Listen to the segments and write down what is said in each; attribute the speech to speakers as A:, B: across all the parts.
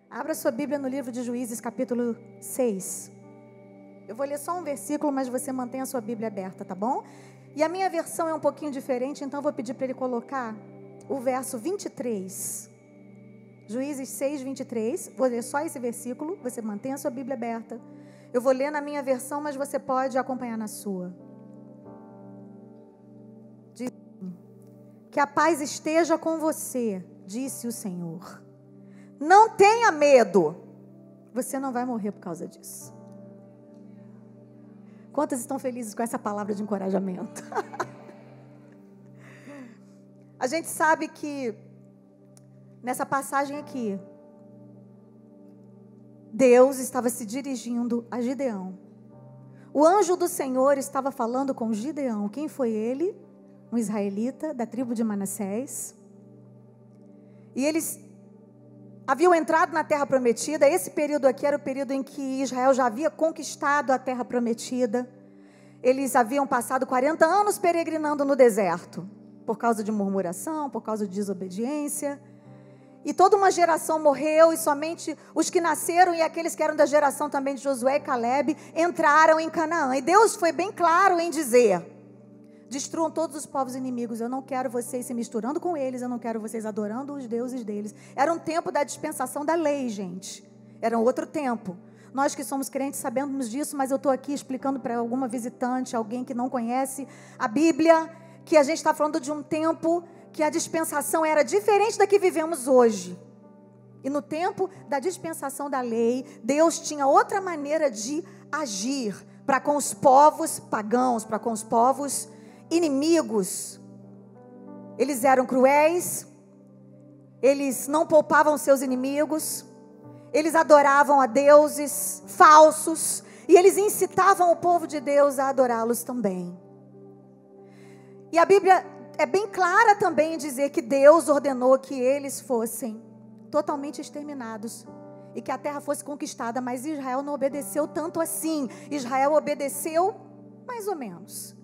A: Abra sua Bíblia no livro de Juízes, capítulo 6. Eu vou ler só um versículo, mas você mantém a sua Bíblia aberta, tá bom? E a minha versão é um pouquinho diferente, então eu vou pedir para ele colocar o verso 23. Juízes 6, 23. Vou ler só esse versículo, você mantém a sua Bíblia aberta. Eu vou ler na minha versão, mas você pode acompanhar na sua. Diz assim: que a paz esteja com você, disse o Senhor. Não tenha medo. Você não vai morrer por causa disso. Quantas estão felizes com essa palavra de encorajamento? A gente sabe que nessa passagem aqui, Deus estava se dirigindo a Gideão. O anjo do Senhor estava falando com Gideão. Quem foi ele? Um israelita da tribo de Manassés. E eles haviam entrado na terra prometida. Esse período aqui era o período em que Israel já havia conquistado a terra prometida. Eles haviam passado 40 anos peregrinando no deserto, por causa de murmuração, por causa de desobediência. E toda uma geração morreu, e somente os que nasceram e aqueles que eram da geração também de Josué e Caleb entraram em Canaã. E Deus foi bem claro em dizer: destruam todos os povos inimigos, eu não quero vocês se misturando com eles, eu não quero vocês adorando os deuses deles. Era um tempo da dispensação da lei, gente. Era um outro tempo. Nós que somos crentes sabemos disso, mas eu estou aqui explicando para alguma visitante, alguém que não conhece a Bíblia, que a gente está falando de um tempo que a dispensação era diferente da que vivemos hoje. E no tempo da dispensação da lei, Deus tinha outra maneira de agir para com os povos pagãos, para com os povos inimigos. Eles eram cruéis, eles não poupavam seus inimigos, eles adoravam a deuses falsos e eles incitavam o povo de Deus a adorá-los também. E a Bíblia é bem clara também em dizer que Deus ordenou que eles fossem totalmente exterminados e que a terra fosse conquistada, mas Israel não obedeceu tanto assim. Israel obedeceu mais ou menos.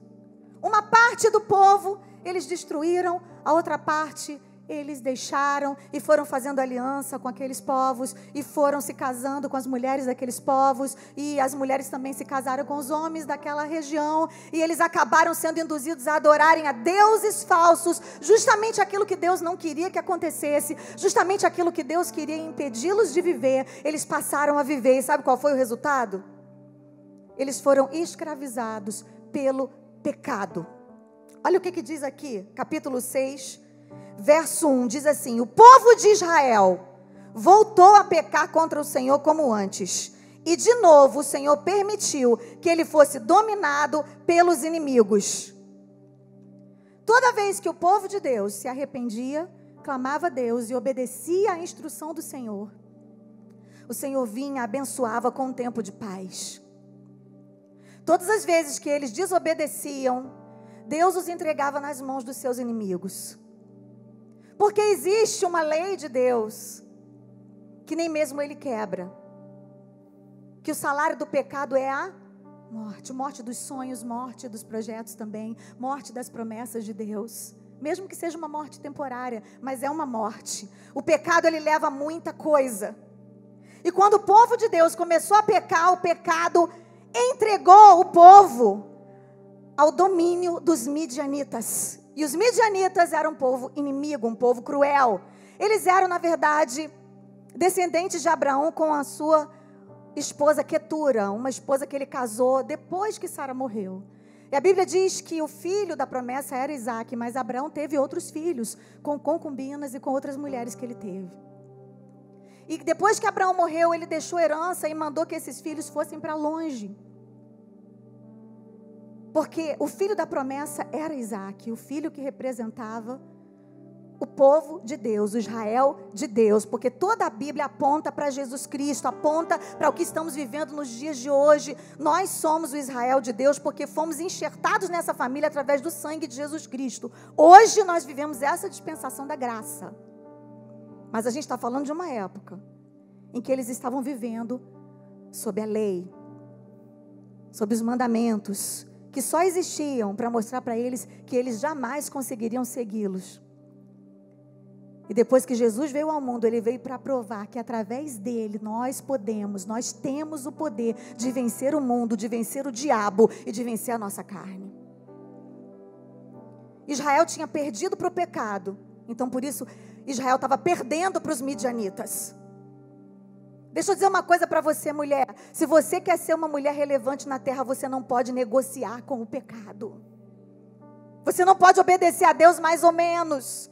A: Uma parte do povo eles destruíram, a outra parte eles deixaram e foram fazendo aliança com aqueles povos e foram se casando com as mulheres daqueles povos, e as mulheres também se casaram com os homens daquela região, e eles acabaram sendo induzidos a adorarem a deuses falsos, justamente aquilo que Deus não queria que acontecesse, justamente aquilo que Deus queria impedi-los de viver. Eles passaram a viver, e sabe qual foi o resultado? Eles foram escravizados pelo pecado. Olha o que diz aqui, capítulo 6, verso 1, diz assim: o povo de Israel voltou a pecar contra o Senhor como antes, e de novo o Senhor permitiu que ele fosse dominado pelos inimigos. Toda vez que o povo de Deus se arrependia, clamava a Deus e obedecia à instrução do Senhor, o Senhor vinha, abençoava com um tempo de paz. Todas as vezes que eles desobedeciam, Deus os entregava nas mãos dos seus inimigos. Porque existe uma lei de Deus que nem mesmo Ele quebra. Que o salário do pecado é a morte. Morte dos sonhos, morte dos projetos também. Morte das promessas de Deus. Mesmo que seja uma morte temporária, mas é uma morte. O pecado, ele leva a muita coisa. E quando o povo de Deus começou a pecar, o pecado entregou o povo ao domínio dos midianitas. E os midianitas eram um povo inimigo, um povo cruel. Eles eram, na verdade, descendentes de Abraão com a sua esposa Quetura, uma esposa que ele casou depois que Sara morreu. E a Bíblia diz que o filho da promessa era Isaac, mas Abraão teve outros filhos, com concubinas e com outras mulheres que ele teve. E depois que Abraão morreu, ele deixou herança e mandou que esses filhos fossem para longe. Porque o filho da promessa era Isaac, o filho que representava o povo de Deus, o Israel de Deus. Porque toda a Bíblia aponta para Jesus Cristo, aponta para o que estamos vivendo nos dias de hoje. Nós somos o Israel de Deus porque fomos enxertados nessa família através do sangue de Jesus Cristo. Hoje nós vivemos essa dispensação da graça. Mas a gente está falando de uma época em que eles estavam vivendo sob a lei, sob os mandamentos, que só existiam para mostrar para eles que eles jamais conseguiriam segui-los. E depois que Jesus veio ao mundo, ele veio para provar que através dele nós temos o poder de vencer o mundo, de vencer o diabo e de vencer a nossa carne. Israel tinha perdido para o pecado, então por isso Israel estava perdendo para os midianitas. Deixa eu dizer uma coisa para você, mulher. Se você quer ser uma mulher relevante na terra, você não pode negociar com o pecado. Você não pode obedecer a Deus mais ou menos.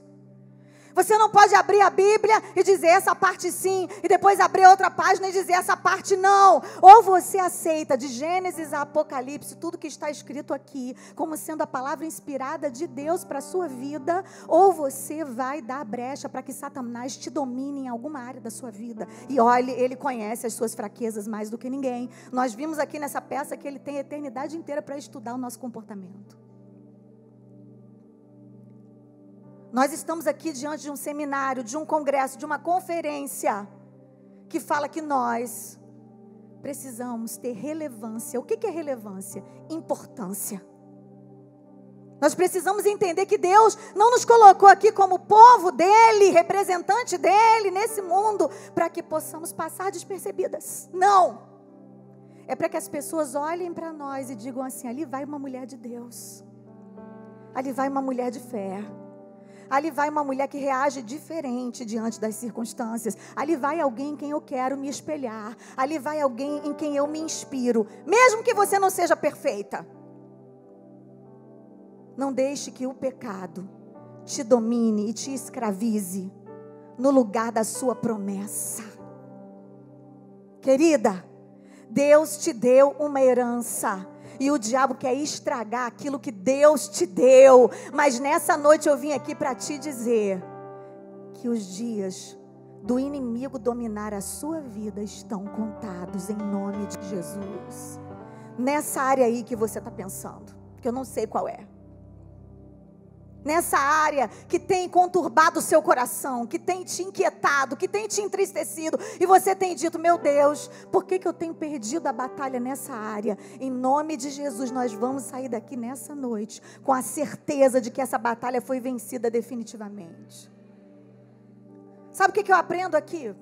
A: Você não pode abrir a Bíblia e dizer essa parte sim, e depois abrir outra página e dizer essa parte não. Ou você aceita de Gênesis a Apocalipse tudo que está escrito aqui como sendo a palavra inspirada de Deus para a sua vida, ou você vai dar brecha para que Satanás te domine em alguma área da sua vida. E olhe, ele conhece as suas fraquezas mais do que ninguém. Nós vimos aqui nessa peça que ele tem a eternidade inteira para estudar o nosso comportamento. Nós estamos aqui diante de um seminário, de um congresso, de uma conferência que fala que nós precisamos ter relevância. O que é relevância? Importância. Nós precisamos entender que Deus não nos colocou aqui como povo dele, representante dele nesse mundo, para que possamos passar despercebidas. Não. É para que as pessoas olhem para nós e digam assim: ali vai uma mulher de Deus. Ali vai uma mulher de fé. Ali vai uma mulher que reage diferente diante das circunstâncias. Ali vai alguém em quem eu quero me espelhar. Ali vai alguém em quem eu me inspiro. Mesmo que você não seja perfeita. Não deixe que o pecado te domine e te escravize no lugar da sua promessa. Querida, Deus te deu uma herança. E o diabo quer estragar aquilo que Deus te deu. Mas nessa noite eu vim aqui para te dizer que os dias do inimigo dominar a sua vida estão contados em nome de Jesus. Nessa área aí que você está pensando, que eu não sei qual é. Nessa área que tem conturbado o seu coração, que tem te inquietado, que tem te entristecido, e você tem dito: meu Deus, por que eu tenho perdido a batalha nessa área? Em nome de Jesus, nós vamos sair daqui nessa noite com a certeza de que essa batalha foi vencida definitivamente. Sabe o que eu aprendo aqui?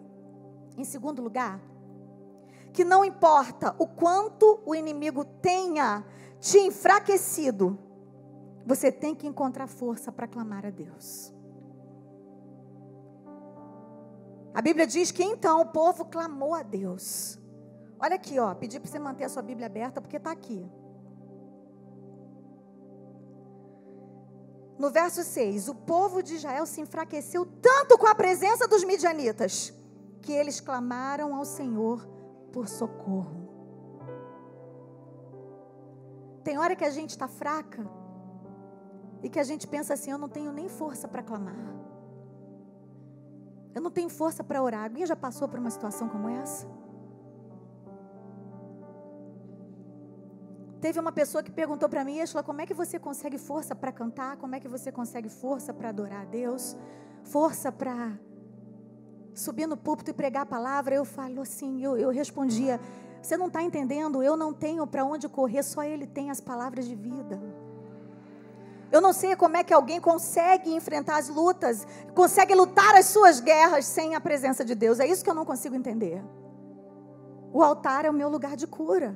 A: Em segundo lugar, que não importa o quanto o inimigo tenha te enfraquecido, você tem que encontrar força para clamar a Deus. A Bíblia diz que então o povo clamou a Deus. Olha aqui, ó, pedi para você manter a sua Bíblia aberta porque está aqui. No verso 6, o povo de Israel se enfraqueceu tanto com a presença dos midianitas, que eles clamaram ao Senhor por socorro. Tem hora que a gente está fraca, e que a gente pensa assim: eu não tenho nem força para clamar. Eu não tenho força para orar. Alguém já passou por uma situação como essa? Teve uma pessoa que perguntou para mim: Eshla, como é que você consegue força para cantar? Como é que você consegue força para adorar a Deus? Força para subir no púlpito e pregar a palavra? Eu falo assim, eu respondia: você não está entendendo? Eu não tenho para onde correr, só Ele tem as palavras de vida. Eu não sei como é que alguém consegue enfrentar as lutas, consegue lutar as suas guerras sem a presença de Deus. É isso que eu não consigo entender. O altar é o meu lugar de cura.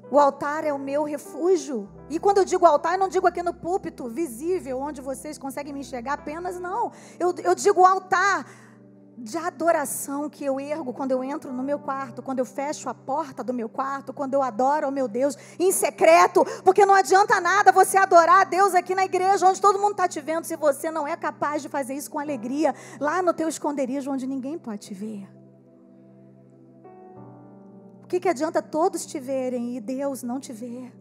A: O altar é o meu refúgio. E quando eu digo altar, eu não digo aqui no púlpito visível, onde vocês conseguem me enxergar apenas, não. Eu digo altar de adoração que eu ergo quando eu entro no meu quarto, quando eu fecho a porta do meu quarto, quando eu adoro ao meu Deus em secreto, porque não adianta nada você adorar a Deus aqui na igreja, onde todo mundo está te vendo, se você não é capaz de fazer isso com alegria, lá no teu esconderijo, onde ninguém pode te ver. O que adianta todos te verem e Deus não te ver?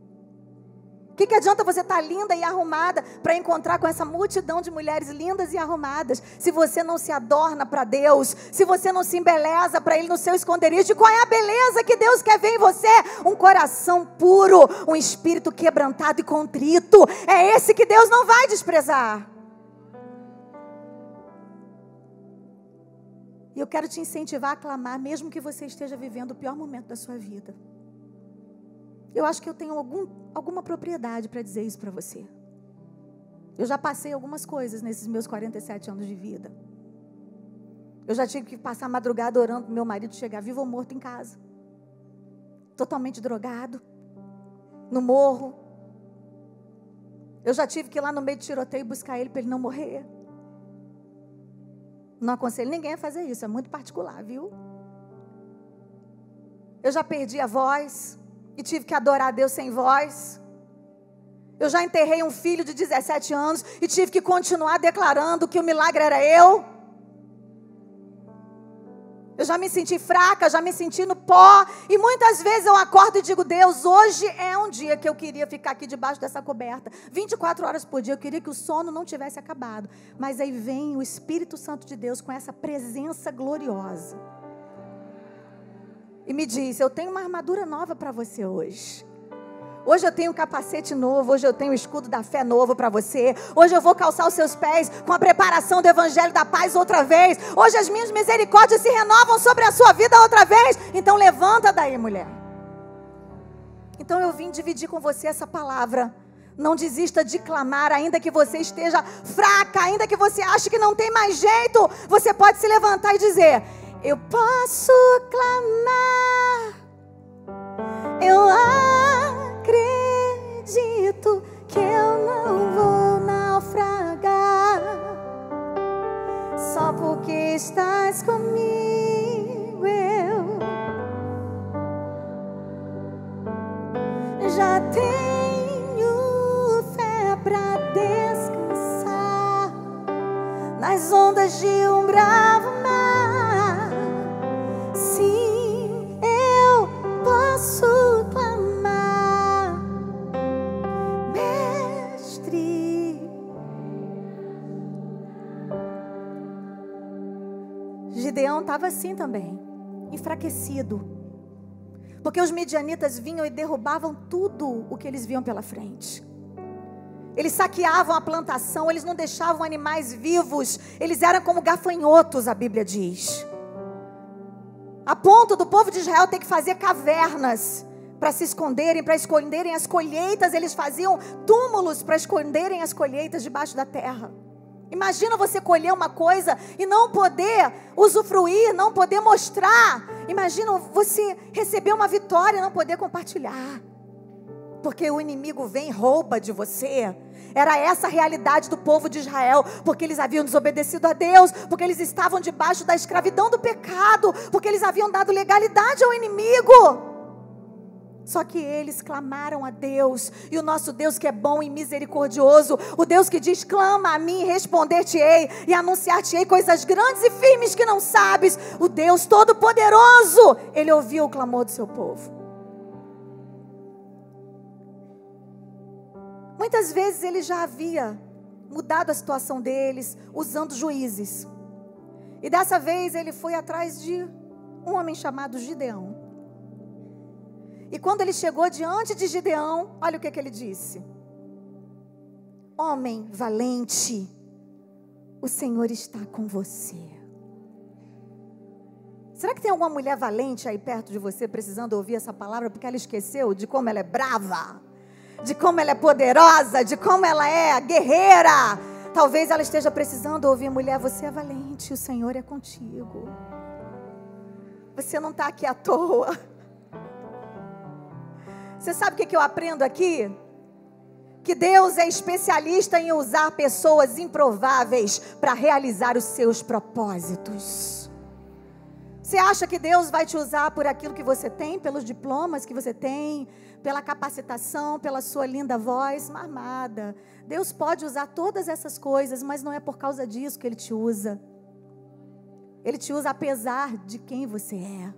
A: O que adianta você estar linda e arrumada para encontrar com essa multidão de mulheres lindas e arrumadas, se você não se adorna para Deus, se você não se embeleza para Ele no seu esconderijo? Qual é a beleza que Deus quer ver em você? Um coração puro, um espírito quebrantado e contrito. É esse que Deus não vai desprezar. E eu quero te incentivar a clamar, mesmo que você esteja vivendo o pior momento da sua vida. Eu acho que eu tenho alguma propriedade para dizer isso para você. Eu já passei algumas coisas nesses meus 47 anos de vida. Eu já tive que passar a madrugada orando para meu marido chegar vivo ou morto em casa. Totalmente drogado. No morro. Eu já tive que ir lá no meio de tiroteio buscar ele para ele não morrer. Não aconselho ninguém a fazer isso, é muito particular, viu? Eu já perdi a voz e tive que adorar a Deus sem voz. Eu já enterrei um filho de 17 anos e tive que continuar declarando que o milagre era eu. Eu já me senti fraca, já me senti no pó. E muitas vezes eu acordo e digo, Deus, hoje é um dia que eu queria ficar aqui debaixo dessa coberta. 24 horas por dia, eu queria que o sono não tivesse acabado. Mas aí vem o Espírito Santo de Deus com essa presença gloriosa. E me diz, eu tenho uma armadura nova para você hoje. Hoje eu tenho um capacete novo, hoje eu tenho o escudo da fé novo para você. Hoje eu vou calçar os seus pés com a preparação do Evangelho da Paz outra vez. Hoje as minhas misericórdias se renovam sobre a sua vida outra vez. Então levanta daí, mulher. Então eu vim dividir com você essa palavra. Não desista de clamar, ainda que você esteja fraca, ainda que você ache que não tem mais jeito. Você pode se levantar e dizer, eu posso clamar, eu acredito que eu não vou naufragar, só porque estás comigo eu já tenho fé pra descansar nas ondas de um bravo mar. Sim, eu posso clamar, Mestre. Gideão estava assim também, enfraquecido, porque os midianitas vinham e derrubavam tudo o que eles viam pela frente. Eles saqueavam a plantação, eles não deixavam animais vivos, eles eram como gafanhotos, a Bíblia diz. A ponto do povo de Israel ter que fazer cavernas para se esconderem, para esconderem as colheitas. Eles faziam túmulos para esconderem as colheitas debaixo da terra. Imagina você colher uma coisa e não poder usufruir, não poder mostrar. Imagina você receber uma vitória e não poder compartilhar. Porque o inimigo vem e rouba de você. Era essa a realidade do povo de Israel, porque eles haviam desobedecido a Deus, porque eles estavam debaixo da escravidão do pecado, porque eles haviam dado legalidade ao inimigo. Só que eles clamaram a Deus, e o nosso Deus que é bom e misericordioso, o Deus que diz, clama a mim, responder-te-ei, e anunciar-te-ei coisas grandes e firmes que não sabes, o Deus Todo-Poderoso, Ele ouviu o clamor do seu povo. Muitas vezes ele já havia mudado a situação deles, usando juízes. E dessa vez ele foi atrás de um homem chamado Gideão. E quando ele chegou diante de Gideão, olha o que ele disse. Homem valente, o Senhor está com você. Será que tem alguma mulher valente aí perto de você, precisando ouvir essa palavra, porque ela esqueceu de como ela é brava? De como ela é poderosa, de como ela é guerreira. Talvez ela esteja precisando ouvir, mulher, você é valente, o Senhor é contigo. Você não está aqui à toa. Você sabe o que eu aprendo aqui? Que Deus é especialista em usar pessoas improváveis para realizar os seus propósitos. Você acha que Deus vai te usar por aquilo que você tem, pelos diplomas que você tem, pela capacitação, pela sua linda voz? Amada, Deus pode usar todas essas coisas, mas não é por causa disso que Ele te usa. Ele te usa apesar de quem você é.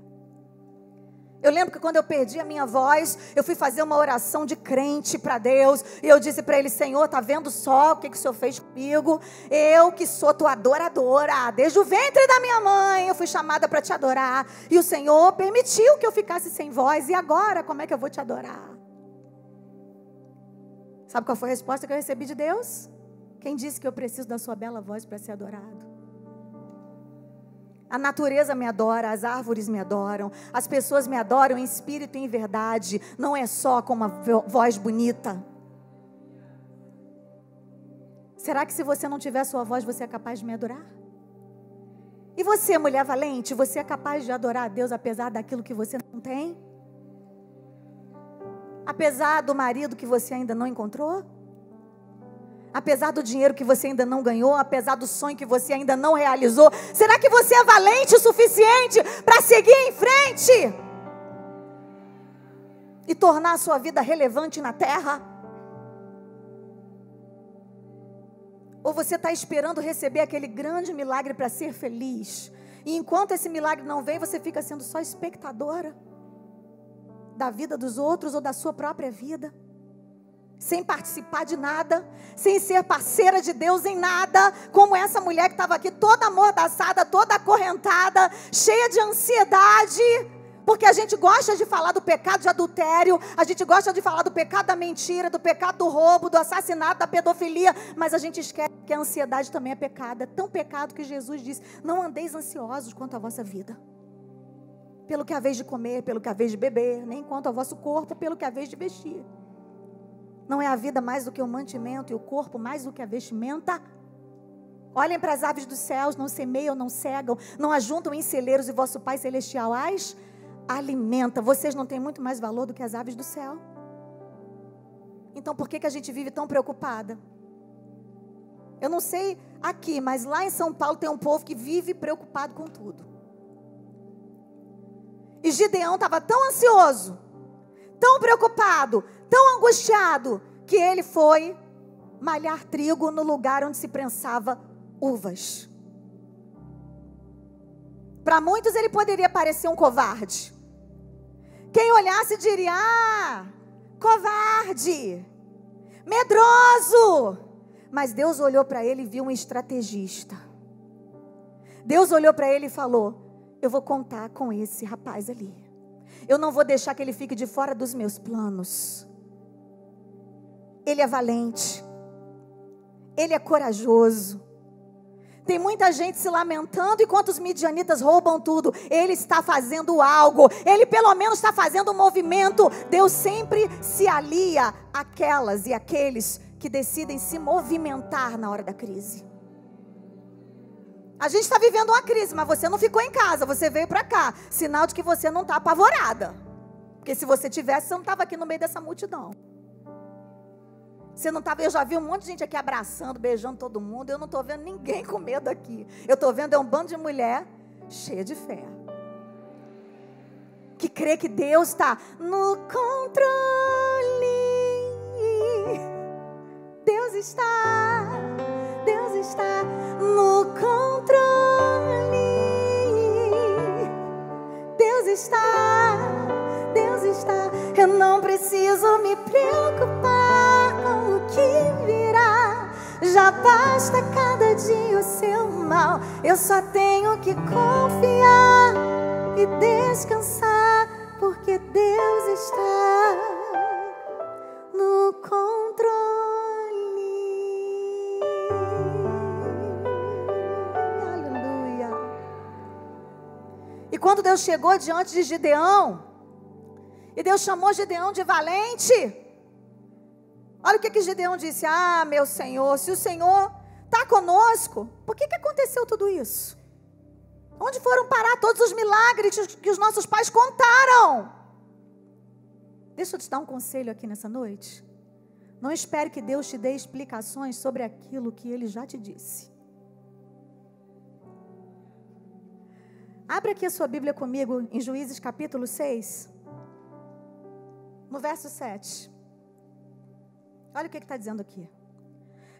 A: Eu lembro que quando eu perdi a minha voz, eu fui fazer uma oração de crente para Deus. E eu disse para Ele, Senhor, está vendo só o que o Senhor fez comigo? Eu que sou tua adoradora, desde o ventre da minha mãe, eu fui chamada para te adorar. E o Senhor permitiu que eu ficasse sem voz. E agora, como é que eu vou te adorar? Sabe qual foi a resposta que eu recebi de Deus? Quem disse que eu preciso da sua bela voz para ser adorado? A natureza me adora, as árvores me adoram, as pessoas me adoram em espírito e em verdade, não é só com uma voz bonita. Será que se você não tiver sua voz, você é capaz de me adorar? E você, mulher valente, você é capaz de adorar a Deus apesar daquilo que você não tem? Apesar do marido que você ainda não encontrou? Apesar do dinheiro que você ainda não ganhou? Apesar do sonho que você ainda não realizou? Será que você é valente o suficiente para seguir em frente? E tornar a sua vida relevante na terra? Ou você está esperando receber aquele grande milagre para ser feliz? E enquanto esse milagre não vem, você fica sendo só espectadora da vida dos outros ou da sua própria vida? Sem participar de nada, sem ser parceira de Deus em nada, como essa mulher que estava aqui toda amordaçada, toda acorrentada, cheia de ansiedade, porque a gente gosta de falar do pecado de adultério, a gente gosta de falar do pecado da mentira, do pecado do roubo, do assassinato, da pedofilia, mas a gente esquece que a ansiedade também é pecado. É tão pecado que Jesus diz: não andeis ansiosos quanto à vossa vida, pelo que haveis de comer, pelo que haveis de beber, nem quanto ao vosso corpo, pelo que haveis de vestir. Não é a vida mais do que o mantimento e o corpo mais do que a vestimenta? Olhem para as aves dos céus, não semeiam, não cegam, não ajuntam em celeiros, e vosso Pai Celestial as alimenta. Vocês não têm muito mais valor do que as aves do céu? Então por que a gente vive tão preocupada? Eu não sei aqui, mas lá em São Paulo tem um povo que vive preocupado com tudo. E Gideão estava tão ansioso, tão preocupado, tão angustiado, que ele foi malhar trigo no lugar onde se prensava uvas. Para muitos ele poderia parecer um covarde. Quem olhasse diria: ah, covarde, medroso. Mas Deus olhou para ele e viu um estrategista. Deus olhou para ele e falou: eu vou contar com esse rapaz ali. Eu não vou deixar que ele fique de fora dos meus planos. Ele é valente. Ele é corajoso. Tem muita gente se lamentando enquanto os midianitas roubam tudo. Ele está fazendo algo. Ele pelo menos está fazendo um movimento. Deus sempre se alia àquelas e àqueles que decidem se movimentar na hora da crise. A gente está vivendo uma crise, mas você não ficou em casa, você veio para cá. Sinal de que você não está apavorada. Porque se você tivesse, você não estava aqui no meio dessa multidão. Você não estava, eu já vi um monte de gente aqui abraçando, beijando todo mundo. Eu não estou vendo ninguém com medo aqui. Eu estou vendo um bando de mulher cheia de fé, que crê que Deus está no controle. Deus está no controle. Deus está. Eu não preciso me preocupar com o que virá. Já basta cada dia o seu mal. Eu só tenho que confiar e descansar, porque Deus está no controle. Aleluia. E quando Deus chegou diante de Gideão, e Deus chamou Gideão de valente, olha o que Gideão disse: ah, meu Senhor, se o Senhor está conosco, por que aconteceu tudo isso? Onde foram parar todos os milagres que os nossos pais contaram? Deixa eu te dar um conselho aqui nessa noite. Não espere que Deus te dê explicações sobre aquilo que Ele já te disse. Abra aqui a sua Bíblia comigo em Juízes capítulo 6. No verso 7. Olha o que está dizendo aqui.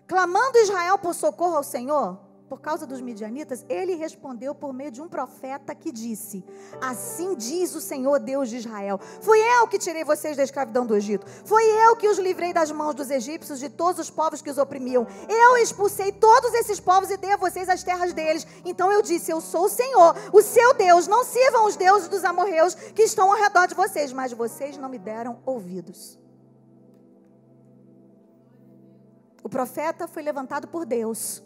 A: Clamando Israel por socorro ao Senhor, por causa dos midianitas, ele respondeu por meio de um profeta que disse: assim diz o Senhor Deus de Israel: fui eu que tirei vocês da escravidão do Egito, fui eu que os livrei das mãos dos egípcios, de todos os povos que os oprimiam. Eu expulsei todos esses povos e dei a vocês as terras deles. Então eu disse: eu sou o Senhor, o seu Deus. Não sirvam os deuses dos amorreus que estão ao redor de vocês. Mas vocês não me deram ouvidos. O profeta foi levantado por Deus.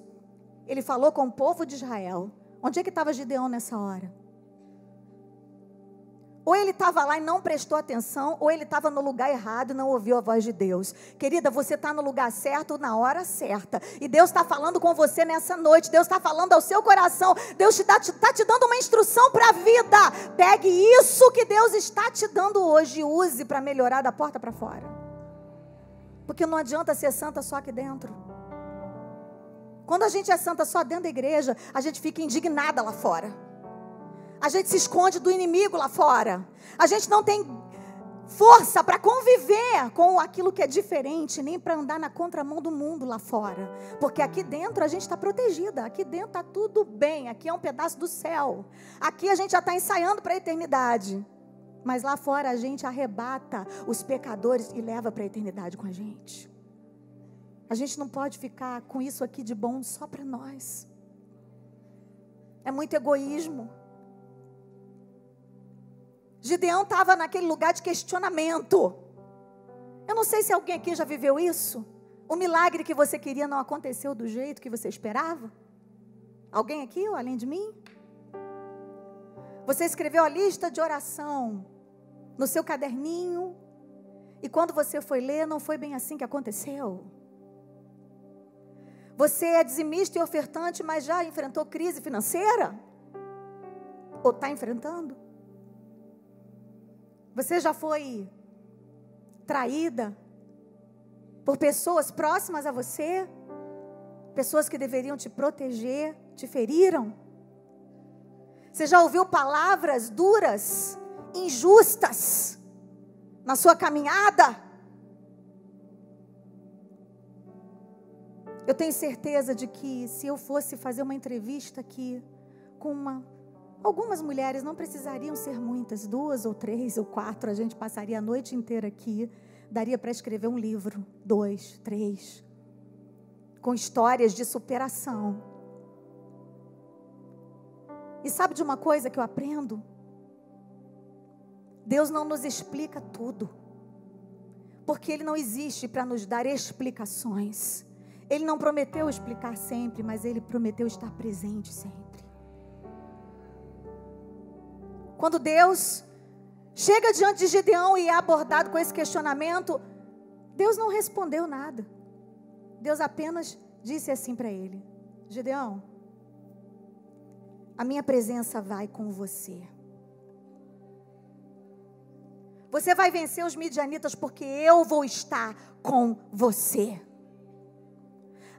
A: Ele falou com o povo de Israel. Onde é que estava Gideão nessa hora? Ou ele estava lá e não prestou atenção, ou ele estava no lugar errado e não ouviu a voz de Deus. Querida, você está no lugar certo, na hora certa. E Deus está falando com você nessa noite. Deus está falando ao seu coração. Deus está te dando uma instrução para a vida. Pegue isso que Deus está te dando hoje e use para melhorar da porta para fora. Porque não adianta ser santa só aqui dentro. Quando a gente é santa só dentro da igreja, a gente fica indignada lá fora. A gente se esconde do inimigo lá fora. A gente não tem força para conviver com aquilo que é diferente, nem para andar na contramão do mundo lá fora. Porque aqui dentro a gente está protegida. Aqui dentro está tudo bem. Aqui é um pedaço do céu. Aqui a gente já está ensaiando para a eternidade. Mas lá fora a gente arrebata os pecadores e leva para a eternidade com a gente. A gente não pode ficar com isso aqui de bom só para nós. É muito egoísmo. Gideão estava naquele lugar de questionamento. Eu não sei se alguém aqui já viveu isso. O milagre que você queria não aconteceu do jeito que você esperava. Alguém aqui, ou além de mim? Você escreveu a lista de oração no seu caderninho, e quando você foi ler, não foi bem assim que aconteceu. Você é dizimista e ofertante, mas já enfrentou crise financeira? Ou está enfrentando? Você já foi traída por pessoas próximas a você? Pessoas que deveriam te proteger, te feriram? Você já ouviu palavras duras, injustas, na sua caminhada? Eu tenho certeza de que se eu fosse fazer uma entrevista aqui com algumas mulheres, não precisariam ser muitas, 2 ou 3 ou 4, a gente passaria a noite inteira aqui, daria para escrever um livro, 2, 3, com histórias de superação. E sabe de uma coisa que eu aprendo? Deus não nos explica tudo, porque Ele não existe para nos dar explicações. Ele não prometeu explicar sempre, mas Ele prometeu estar presente sempre. Quando Deus chega diante de Gideão e é abordado com esse questionamento, Deus não respondeu nada. Deus apenas disse assim para ele: Gideão, a minha presença vai com você. Você vai vencer os midianitas porque eu vou estar com você.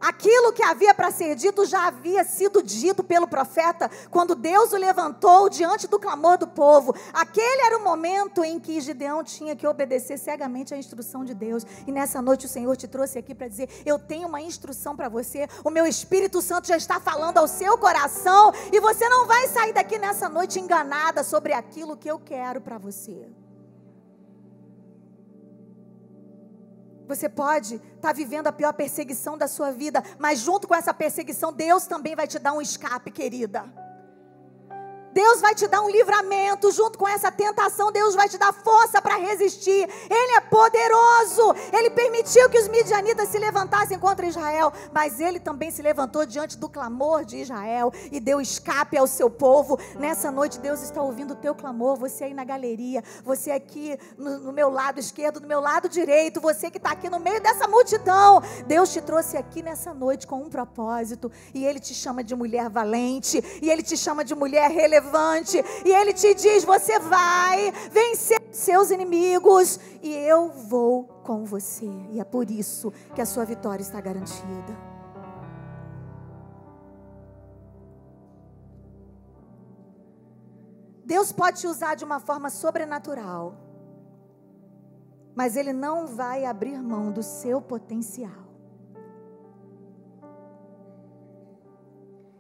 A: Aquilo que havia para ser dito já havia sido dito pelo profeta quando Deus o levantou diante do clamor do povo. Aquele era o momento em que Gideão tinha que obedecer cegamente à instrução de Deus. E nessa noite o Senhor te trouxe aqui para dizer: eu tenho uma instrução para você. O meu Espírito Santo já está falando ao seu coração e você não vai sair daqui nessa noite enganada sobre aquilo que eu quero para você. Você pode estar vivendo a pior perseguição da sua vida, mas junto com essa perseguição, Deus também vai te dar um escape, querida. Deus vai te dar um livramento. Junto com essa tentação, Deus vai te dar força para resistir. Ele é poderoso. Ele permitiu que os midianitas se levantassem contra Israel, mas Ele também se levantou diante do clamor de Israel e deu escape ao seu povo. Nessa noite Deus está ouvindo o teu clamor. Você aí na galeria, você aqui no meu lado esquerdo, no meu lado direito, você que está aqui no meio dessa multidão. Deus te trouxe aqui nessa noite com um propósito, e Ele te chama de mulher valente, e Ele te chama de mulher relevante, e Ele te diz: você vai vencer seus inimigos e eu vou com você. E é por isso que a sua vitória está garantida. Deus pode te usar de uma forma sobrenatural, mas Ele não vai abrir mão do seu potencial.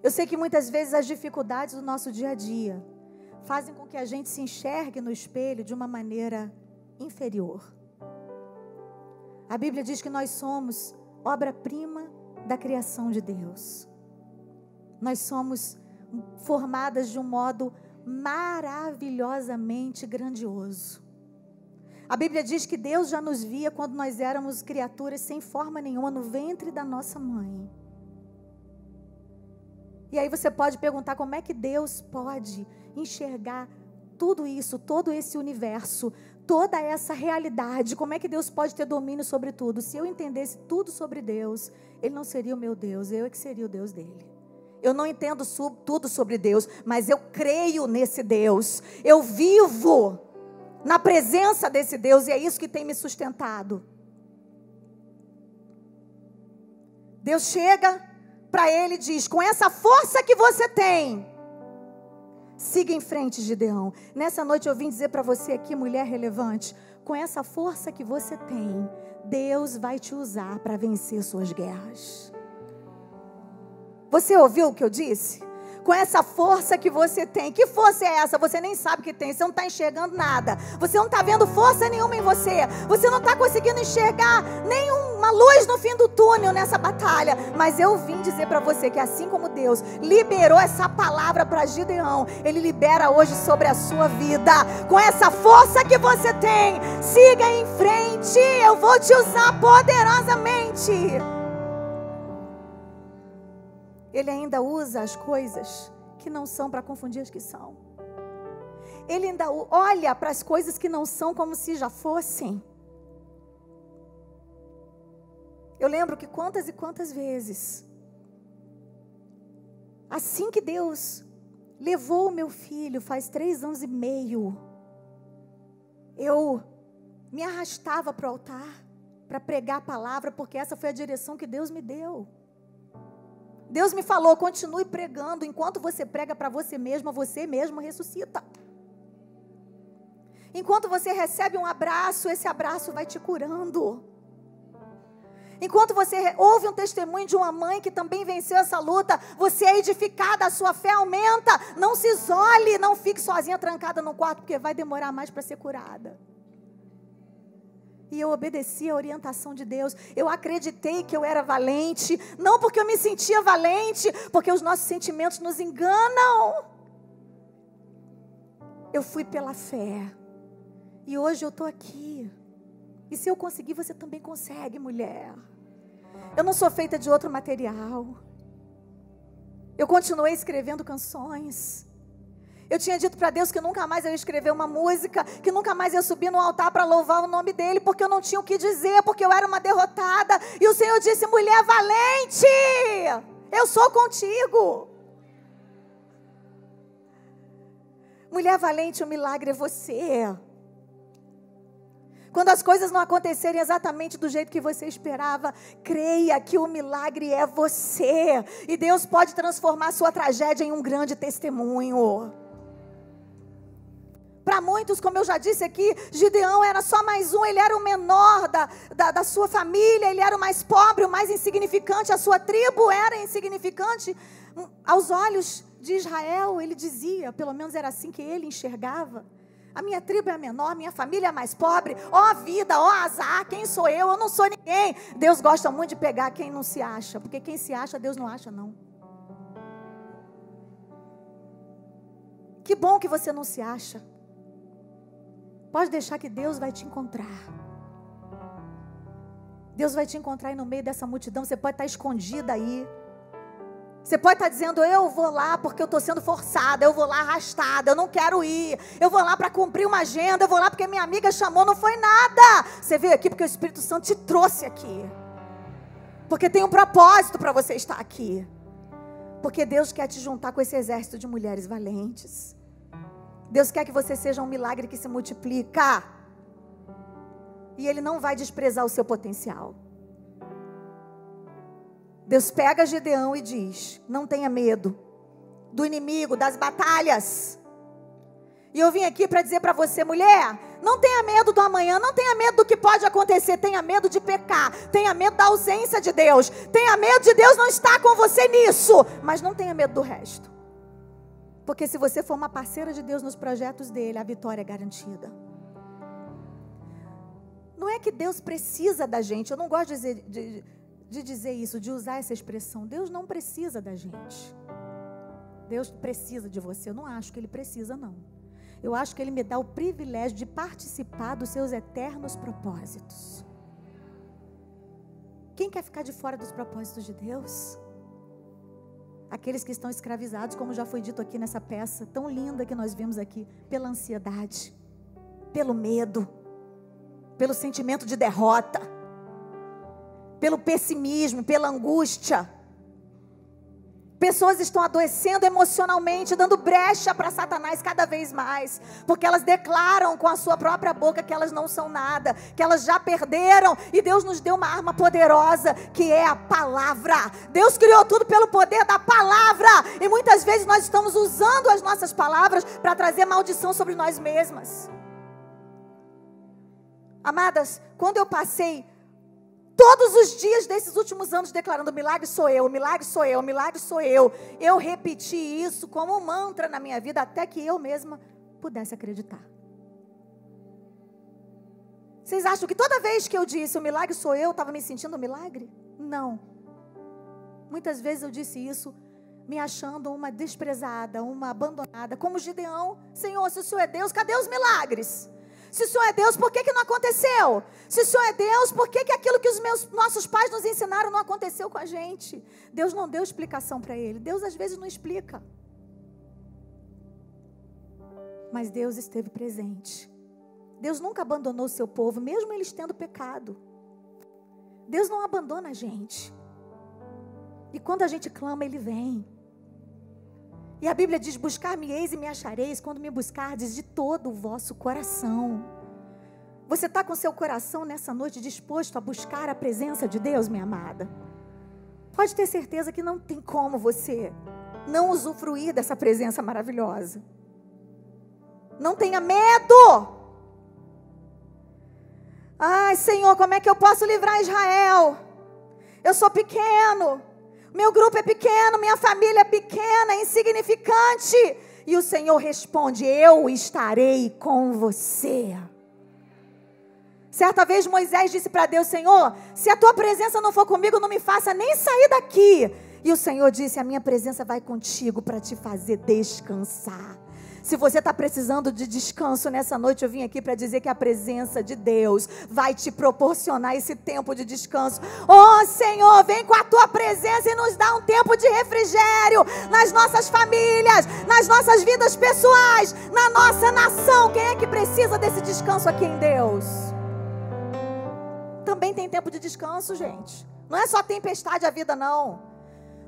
A: Eu sei que muitas vezes as dificuldades do nosso dia a dia fazem com que a gente se enxergue no espelho de uma maneira inferior. A Bíblia diz que nós somos obra-prima da criação de Deus. Nós somos formadas de um modo maravilhosamente grandioso. A Bíblia diz que Deus já nos via quando nós éramos criaturas sem forma nenhuma no ventre da nossa mãe. E aí você pode perguntar: como é que Deus pode enxergar tudo isso, todo esse universo, toda essa realidade, como é que Deus pode ter domínio sobre tudo? Se eu entendesse tudo sobre Deus, Ele não seria o meu Deus, eu é que seria o Deus dele. Eu não entendo tudo sobre Deus, mas eu creio nesse Deus. Eu vivo na presença desse Deus e é isso que tem me sustentado. Deus chega para ele e diz: com essa força que você tem, siga em frente, Gideão. Nessa noite eu vim dizer para você aqui, mulher relevante, com essa força que você tem, Deus vai te usar para vencer suas guerras. Você ouviu o que eu disse? Com essa força que você tem. Que força é essa? Você nem sabe que tem. Você não está enxergando nada. Você não está vendo força nenhuma em você. Você não está conseguindo enxergar nenhuma luz no fim do túnel nessa batalha. Mas eu vim dizer para você que assim como Deus liberou essa palavra para Gideão, Ele libera hoje sobre a sua vida. Com essa força que você tem, siga em frente. Eu vou te usar poderosamente. Ele ainda usa as coisas que não são para confundir as que são. Ele ainda olha para as coisas que não são como se já fossem. Eu lembro que quantas e quantas vezes, assim que Deus levou o meu filho, faz 3 anos e meio, eu me arrastava para o altar para pregar a palavra, porque essa foi a direção que Deus me deu. Deus me falou: continue pregando. Enquanto você prega para você mesmo ressuscita. Enquanto você recebe um abraço, esse abraço vai te curando. Enquanto você ouve um testemunho de uma mãe que também venceu essa luta, você é edificada, a sua fé aumenta. Não se isole, não fique sozinha trancada no quarto, porque vai demorar mais para ser curada. E eu obedeci a orientação de Deus. Eu acreditei que eu era valente. Não porque eu me sentia valente, porque os nossos sentimentos nos enganam. Eu fui pela fé. E hoje eu estou aqui. E se eu conseguir, você também consegue, mulher. Eu não sou feita de outro material. Eu continuei escrevendo canções. Eu tinha dito para Deus que nunca mais eu ia escrever uma música, que nunca mais eu ia subir no altar para louvar o nome dEle, porque eu não tinha o que dizer, porque eu era uma derrotada. E o Senhor disse: mulher valente, eu sou contigo. Mulher valente, o milagre é você. Quando as coisas não acontecerem exatamente do jeito que você esperava, creia que o milagre é você. E Deus pode transformar a sua tragédia em um grande testemunho. Para muitos, como eu já disse aqui, Gideão era só mais um, ele era o menor da sua família, ele era o mais pobre, o mais insignificante, a sua tribo era insignificante. Aos olhos de Israel, ele dizia, pelo menos era assim que ele enxergava: a minha tribo é a menor, minha família é a mais pobre, ó vida, ó azar, quem sou eu não sou ninguém. Deus gosta muito de pegar quem não se acha, porque quem se acha, Deus não acha não. Que bom que você não se acha. Pode deixar que Deus vai te encontrar. Deus vai te encontrar aí no meio dessa multidão. Você pode estar escondida aí. Você pode estar dizendo: eu vou lá porque eu estou sendo forçada, eu vou lá arrastada, eu não quero ir, eu vou lá para cumprir uma agenda, eu vou lá porque minha amiga chamou, não foi nada. Você veio aqui porque o Espírito Santo te trouxe aqui. Porque tem um propósito para você estar aqui. Porque Deus quer te juntar com esse exército de mulheres valentes. Deus quer que você seja um milagre que se multiplica. E Ele não vai desprezar o seu potencial. Deus pega Gideão e diz: não tenha medo do inimigo, das batalhas. E eu vim aqui para dizer para você, mulher, não tenha medo do amanhã, não tenha medo do que pode acontecer, tenha medo de pecar, tenha medo da ausência de Deus, tenha medo de Deus não estar com você nisso, mas não tenha medo do resto. Porque se você for uma parceira de Deus nos projetos dele, a vitória é garantida. Não é que Deus precisa da gente, eu não gosto de dizer isso, de usar essa expressão. Deus não precisa da gente. Deus precisa de você. Eu não acho que Ele precisa, não. Eu acho que Ele me dá o privilégio de participar dos seus eternos propósitos. Quem quer ficar de fora dos propósitos de Deus? Aqueles que estão escravizados, como já foi dito aqui nessa peça tão linda que nós vimos aqui, pela ansiedade, pelo medo, pelo sentimento de derrota, pelo pessimismo, pela angústia. Pessoas estão adoecendo emocionalmente, dando brecha para Satanás cada vez mais, porque elas declaram com a sua própria boca que elas não são nada, que elas já perderam, e Deus nos deu uma arma poderosa, que é a palavra. Deus criou tudo pelo poder da palavra, e muitas vezes nós estamos usando as nossas palavras para trazer maldição sobre nós mesmas. Amadas, quando eu passei todos os dias desses últimos anos declarando: milagre sou eu, milagre sou eu, milagre sou eu. Eu repeti isso como um mantra na minha vida, até que eu mesma pudesse acreditar. Vocês acham que toda vez que eu disse o milagre sou eu estava me sentindo um milagre? Não. Muitas vezes eu disse isso me achando uma desprezada, uma abandonada, como Gideão. Senhor, se o Senhor é Deus, cadê os milagres? Se o Senhor é Deus, por que não aconteceu? Se o Senhor é Deus, por que aquilo que os nossos pais nos ensinaram não aconteceu com a gente? Deus não deu explicação para ele. Deus às vezes não explica. Mas Deus esteve presente. Deus nunca abandonou o seu povo, mesmo eles tendo pecado. Deus não abandona a gente. E quando a gente clama, Ele vem. E a Bíblia diz: buscar-me-eis e me achareis, quando me buscardes de todo o vosso coração. Você está com seu coração nessa noite disposto a buscar a presença de Deus, minha amada? Pode ter certeza que não tem como você não usufruir dessa presença maravilhosa. Não tenha medo. Ai, Senhor, como é que eu posso livrar Israel? Eu sou pequeno. Meu grupo é pequeno, minha família é pequena, é insignificante. E o Senhor responde: eu estarei com você. Certa vez Moisés disse para Deus: Senhor, se a tua presença não for comigo, não me faça nem sair daqui. E o Senhor disse: a minha presença vai contigo para te fazer descansar. Se você está precisando de descanso nessa noite, eu vim aqui para dizer que a presença de Deus vai te proporcionar esse tempo de descanso. Oh Senhor, vem com a tua presença e nos dá um tempo de refrigério nas nossas famílias, nas nossas vidas pessoais, na nossa nação. Quem é que precisa desse descanso aqui em Deus? Também tem tempo de descanso, gente. Não é só tempestade a vida, não.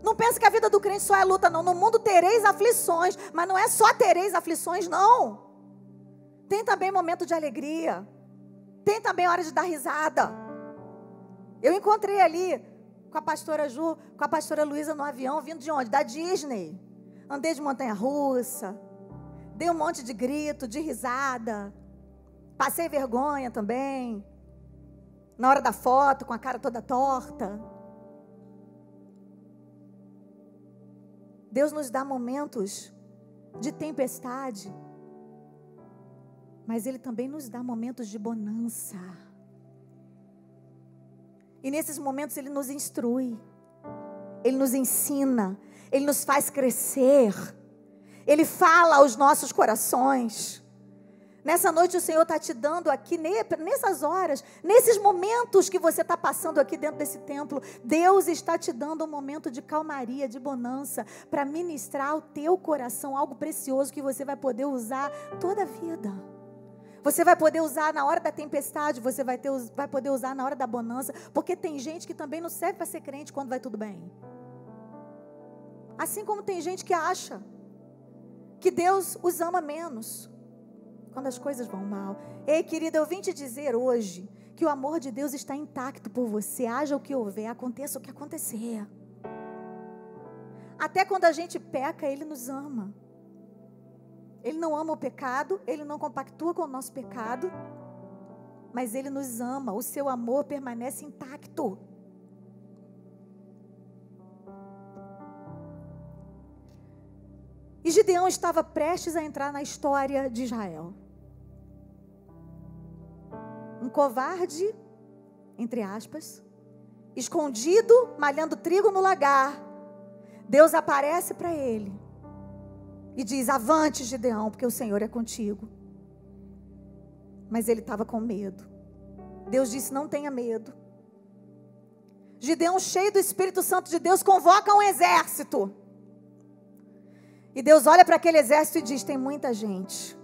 A: Não pense que a vida do crente só é luta, não. No mundo tereis aflições, mas não é só tereis aflições, não. Tem também momento de alegria. Tem também hora de dar risada. Eu encontrei ali com a pastora Ju, com a pastora Luísa no avião, vindo de onde? Da Disney. Andei de montanha-russa. Dei um monte de grito, de risada. Passei vergonha também. Na hora da foto, com a cara toda torta. Deus nos dá momentos de tempestade, mas Ele também nos dá momentos de bonança. E nesses momentos Ele nos instrui, Ele nos ensina, Ele nos faz crescer, Ele fala aos nossos corações. Nessa noite o Senhor está te dando aqui, nessas horas, nesses momentos que você está passando aqui dentro desse templo, Deus está te dando um momento de calmaria, de bonança, para ministrar ao teu coração algo precioso que você vai poder usar toda a vida. Você vai poder usar na hora da tempestade, você vai poder usar na hora da bonança, porque tem gente que também não serve para ser crente quando vai tudo bem. Assim como tem gente que acha que Deus os ama menos quando as coisas vão mal. Ei, querida, eu vim te dizer hoje que o amor de Deus está intacto por você. Haja o que houver, aconteça o que acontecer. Até quando a gente peca, Ele nos ama. Ele não ama o pecado, Ele não compactua com o nosso pecado, mas Ele nos ama. O seu amor permanece intacto. E Gideão estava prestes a entrar na história de Israel. Um covarde, entre aspas, escondido, malhando trigo no lagar. Deus aparece para ele e diz: avante, Gideão, porque o Senhor é contigo. Mas ele estava com medo. Deus disse: não tenha medo. Gideão, cheio do Espírito Santo de Deus, convoca um exército. E Deus olha para aquele exército e diz: tem muita gente.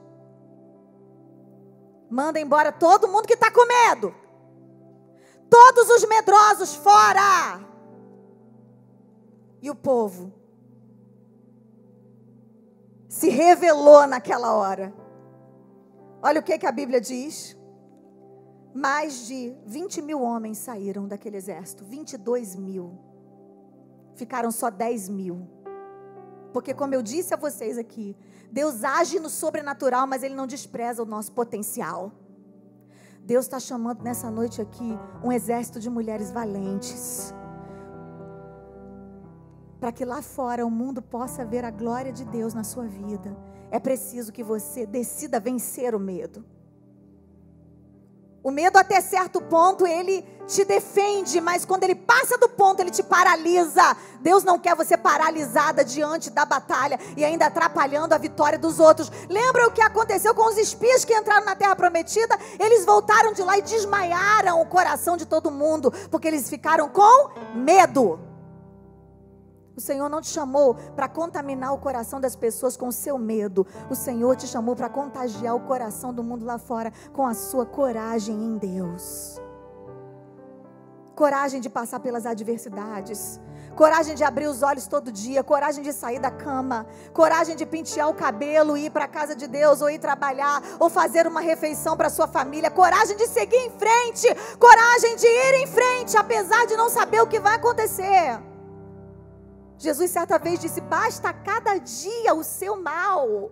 A: Manda embora todo mundo que está com medo. Todos os medrosos fora. E o povo se revelou naquela hora. Olha o que a Bíblia diz. Mais de 20 mil homens saíram daquele exército. 22 mil. Ficaram só 10 mil. Porque, como eu disse a vocês aqui, Deus age no sobrenatural, mas Ele não despreza o nosso potencial. Deus está chamando nessa noite aqui um exército de mulheres valentes, para que lá fora o mundo possa ver a glória de Deus na sua vida. É preciso que você decida vencer o medo. O medo, até certo ponto, ele te defende, mas quando ele passa do ponto, ele te paralisa. Deus não quer você paralisada diante da batalha e ainda atrapalhando a vitória dos outros. Lembra o que aconteceu com os espias que entraram na terra prometida? Eles voltaram de lá e desmaiaram o coração de todo mundo, porque eles ficaram com medo. O Senhor não te chamou para contaminar o coração das pessoas com o seu medo. O Senhor te chamou para contagiar o coração do mundo lá fora com a sua coragem em Deus. Coragem de passar pelas adversidades. Coragem de abrir os olhos todo dia. Coragem de sair da cama. Coragem de pentear o cabelo e ir para a casa de Deus, ou ir trabalhar, ou fazer uma refeição para a sua família. Coragem de seguir em frente. Coragem de ir em frente, apesar de não saber o que vai acontecer. Jesus certa vez disse: basta cada dia o seu mal.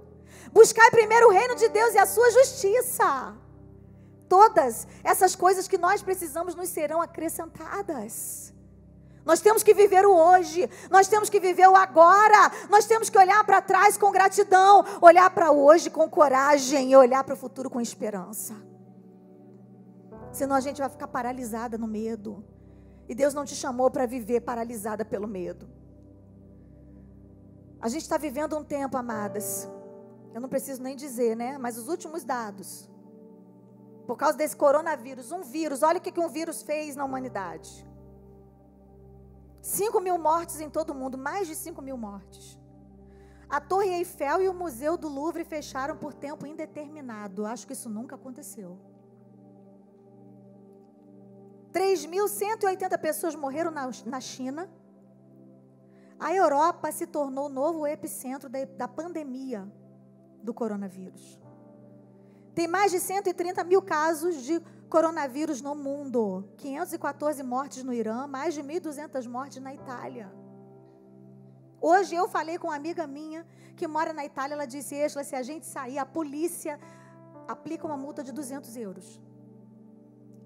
A: Buscai primeiro o reino de Deus e a sua justiça. Todas essas coisas que nós precisamos nos serão acrescentadas. Nós temos que viver o hoje. Nós temos que viver o agora. Nós temos que olhar para trás com gratidão. Olhar para o hoje com coragem. E olhar para o futuro com esperança. Senão a gente vai ficar paralisada no medo. E Deus não te chamou para viver paralisada pelo medo. A gente está vivendo um tempo, amadas, eu não preciso nem dizer, né? Mas os últimos dados, por causa desse coronavírus, olha o que um vírus fez na humanidade. 5 mil mortes em todo o mundo, mais de 5 mil mortes. A Torre Eiffel e o Museu do Louvre fecharam por tempo indeterminado. Acho que isso nunca aconteceu. 3.180 pessoas morreram na China. A Europa se tornou o novo epicentro da pandemia do coronavírus. Tem mais de 130 mil casos de coronavírus no mundo. 514 mortes no Irã, mais de 1.200 mortes na Itália. Hoje eu falei com uma amiga minha que mora na Itália. Ela disse: Êxla, se a gente sair, a polícia aplica uma multa de 200 euros.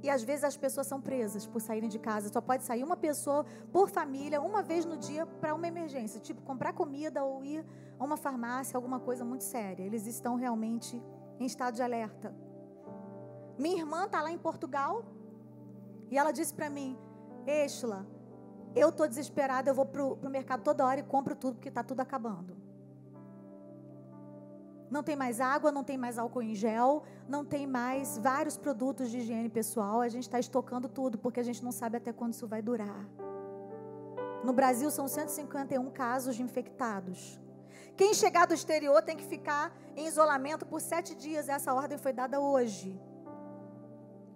A: E às vezes as pessoas são presas por saírem de casa. Só pode sair uma pessoa por família, uma vez no dia, para uma emergência. Tipo, comprar comida ou ir a uma farmácia, alguma coisa muito séria. Eles estão realmente em estado de alerta. Minha irmã está lá em Portugal. E ela disse para mim: Êxla, eu estou desesperada, eu vou para o mercado toda hora e compro tudo, porque está tudo acabando. Não tem mais água, não tem mais álcool em gel, não tem mais vários produtos de higiene pessoal. A gente está estocando tudo, porque a gente não sabe até quando isso vai durar. No Brasil são 151 casos de infectados. Quem chegar do exterior tem que ficar em isolamento por 7 dias. Essa ordem foi dada hoje.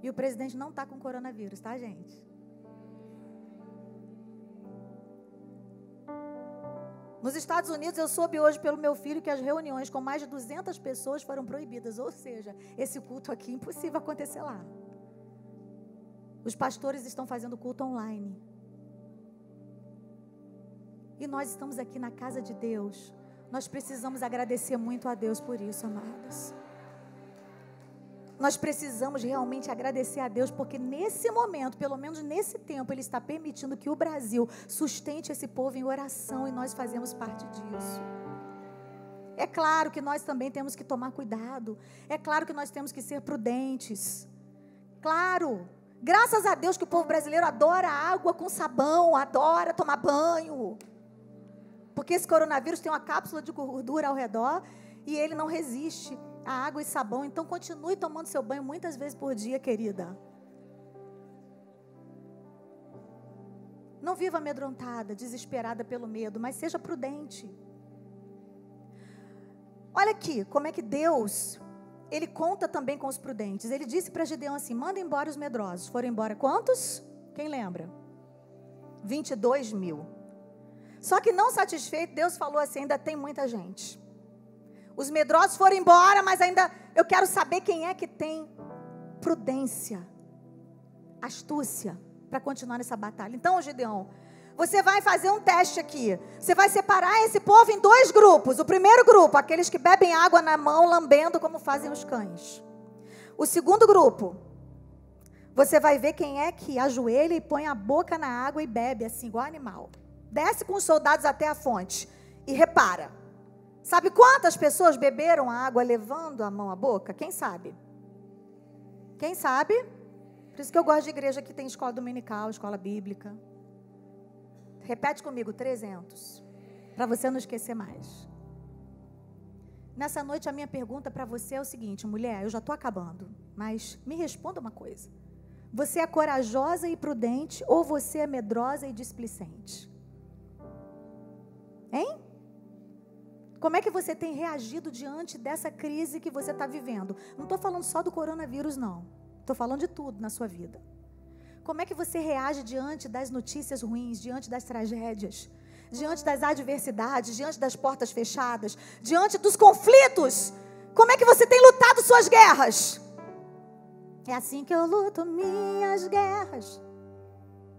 A: E o presidente não está com coronavírus, tá, gente? Nos Estados Unidos, eu soube hoje pelo meu filho que as reuniões com mais de 200 pessoas foram proibidas. Ou seja, esse culto aqui é impossível acontecer lá. Os pastores estão fazendo culto online. E nós estamos aqui na casa de Deus. Nós precisamos agradecer muito a Deus por isso, amadas. Nós precisamos realmente agradecer a Deus, porque nesse momento, pelo menos nesse tempo, Ele está permitindo que o Brasil sustente esse povo em oração, e nós fazemos parte disso. É claro que nós também temos que tomar cuidado. É claro que nós temos que ser prudentes. Claro, graças a Deus que o povo brasileiro adora água com sabão, adora tomar banho. Porque esse coronavírus tem uma cápsula de gordura ao redor e ele não resiste a água e sabão. Então continue tomando seu banho muitas vezes por dia, querida. Não viva amedrontada, desesperada pelo medo, mas seja prudente. Olha aqui, como é que Deus, Ele conta também com os prudentes. Ele disse para Gideão assim, manda embora os medrosos. Foram embora quantos? Quem lembra? 22.000. Só que não satisfeito, Deus falou assim, ainda tem muita gente. Os medrosos foram embora, mas ainda eu quero saber quem é que tem prudência, astúcia, para continuar nessa batalha. Então, Gideão, você vai fazer um teste aqui. Você vai separar esse povo em 2 grupos. O primeiro grupo, aqueles que bebem água na mão, lambendo como fazem os cães. O segundo grupo, você vai ver quem é que ajoelha e põe a boca na água e bebe assim, igual animal. Desce com os soldados até a fonte e repara. Sabe quantas pessoas beberam a água levando a mão à boca? Quem sabe? Quem sabe? Por isso que eu gosto de igreja que tem escola dominical, escola bíblica. Repete comigo, 300. Para você não esquecer mais. Nessa noite a minha pergunta para você é o seguinte, mulher, eu já estou acabando, mas me responda uma coisa. Você é corajosa e prudente ou você é medrosa e displicente? Hein? Como é que você tem reagido diante dessa crise que você está vivendo? Não estou falando só do coronavírus, não. Estou falando de tudo na sua vida. Como é que você reage diante das notícias ruins, diante das tragédias, diante das adversidades, diante das portas fechadas, diante dos conflitos? Como é que você tem lutado suas guerras? É assim que eu luto minhas guerras.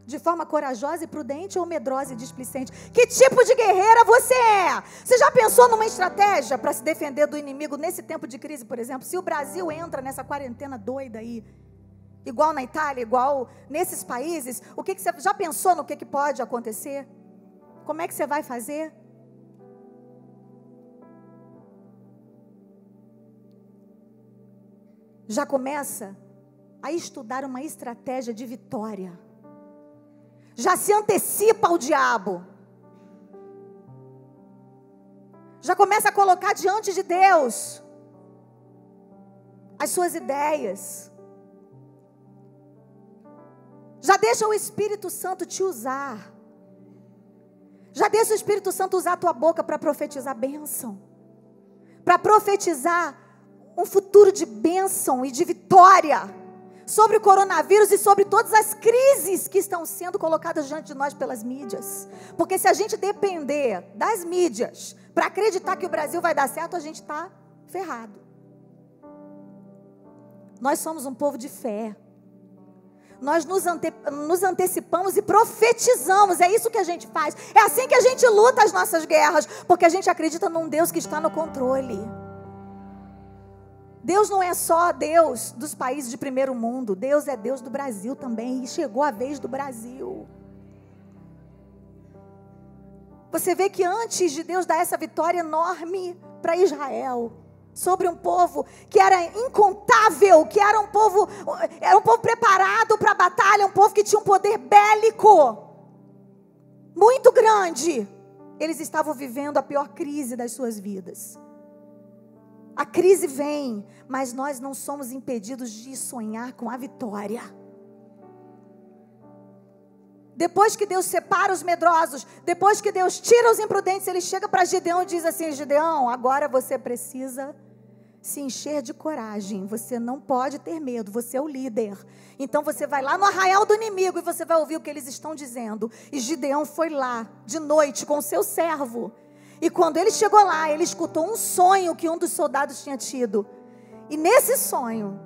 A: De forma corajosa e prudente ou medrosa e displicente? Que tipo de guerreira você é? Você já pensou numa estratégia para se defender do inimigo nesse tempo de crise, por exemplo? Se o Brasil entra nessa quarentena doida aí, igual na Itália, igual nesses países, o que você já pensou no que pode acontecer? Como é que você vai fazer? Já começa a estudar uma estratégia de vitória. Já se antecipa ao diabo. Já começa a colocar diante de Deus as suas ideias. Já deixa o Espírito Santo te usar. Já deixa o Espírito Santo usar a tua boca para profetizar bênção. Para profetizar um futuro de bênção e de vitória sobre o coronavírus e sobre todas as crises que estão sendo colocadas diante de nós pelas mídias. Porque se a gente depender das mídias para acreditar que o Brasil vai dar certo, a gente está ferrado. Nós somos um povo de fé. Nós nos antecipamos e profetizamos. É isso que a gente faz. É assim que a gente luta as nossas guerras. Porque a gente acredita num Deus que está no controle. Deus não é só Deus dos países de primeiro mundo. Deus é Deus do Brasil também. E chegou a vez do Brasil. Você vê que antes de Deus dar essa vitória enorme para Israel, sobre um povo que era incontável, que era um povo preparado para a batalha, um povo que tinha um poder bélico muito grande. Eles estavam vivendo a pior crise das suas vidas. A crise vem, mas nós não somos impedidos de sonhar com a vitória. Depois que Deus separa os medrosos, depois que Deus tira os imprudentes, Ele chega para Gideão e diz assim: Gideão, agora você precisa se encher de coragem. Você não pode ter medo, você é o líder. Então você vai lá no arraial do inimigo e você vai ouvir o que eles estão dizendo. E Gideão foi lá de noite com o seu servo. E quando ele chegou lá, ele escutou um sonho que um dos soldados tinha tido. E nesse sonho,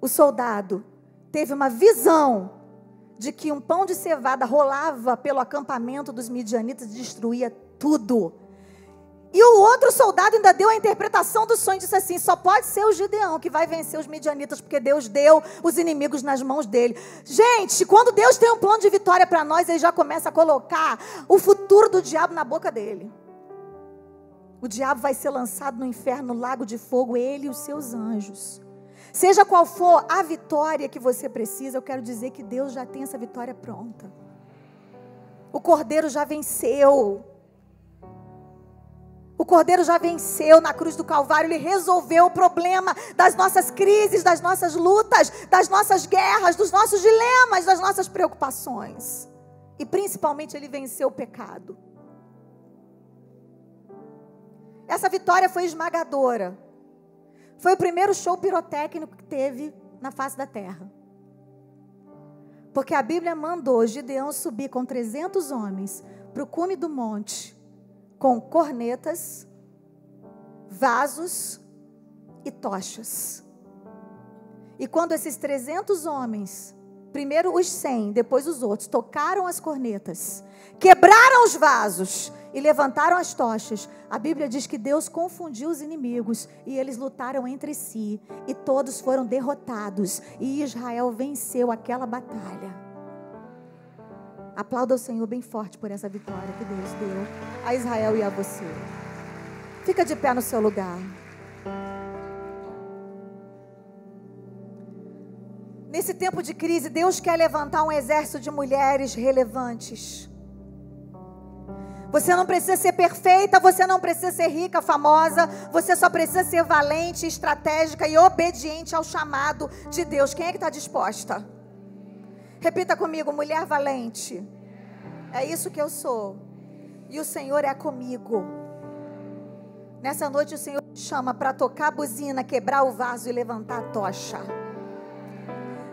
A: o soldado teve uma visão de que um pão de cevada rolava pelo acampamento dos midianitas e destruía tudo. E o outro soldado ainda deu a interpretação do sonho e disse assim: só pode ser o Gideão que vai vencer os midianitas, porque Deus deu os inimigos nas mãos dele. Gente, quando Deus tem um plano de vitória para nós, Ele já começa a colocar o futuro do diabo na boca dele. O diabo vai ser lançado no inferno, no lago de fogo, ele e os seus anjos. Seja qual for a vitória que você precisa, eu quero dizer que Deus já tem essa vitória pronta. O Cordeiro já venceu. O Cordeiro já venceu na cruz do Calvário. Ele resolveu o problema das nossas crises, das nossas lutas, das nossas guerras, dos nossos dilemas, das nossas preocupações. E principalmente Ele venceu o pecado. Essa vitória foi esmagadora. Foi o primeiro show pirotécnico que teve na face da terra. Porque a Bíblia mandou Gideão subir com 300 homens para o cume do monte, com cornetas, vasos e tochas. E quando esses 300 homens, primeiro os 100, depois os outros, tocaram as cornetas, quebraram os vasos e levantaram as tochas, a Bíblia diz que Deus confundiu os inimigos e eles lutaram entre si e todos foram derrotados e Israel venceu aquela batalha. Aplauda o Senhor bem forte por essa vitória que Deus deu a Israel e a você. Fica de pé no seu lugar. Nesse tempo de crise, Deus quer levantar um exército de mulheres relevantes. Você não precisa ser perfeita, você não precisa ser rica, famosa, você só precisa ser valente, estratégica e obediente ao chamado de Deus. Quem é que está disposta? Repita comigo: mulher valente. É isso que eu sou. E o Senhor é comigo. Nessa noite o Senhor te chama para tocar a buzina, quebrar o vaso e levantar a tocha.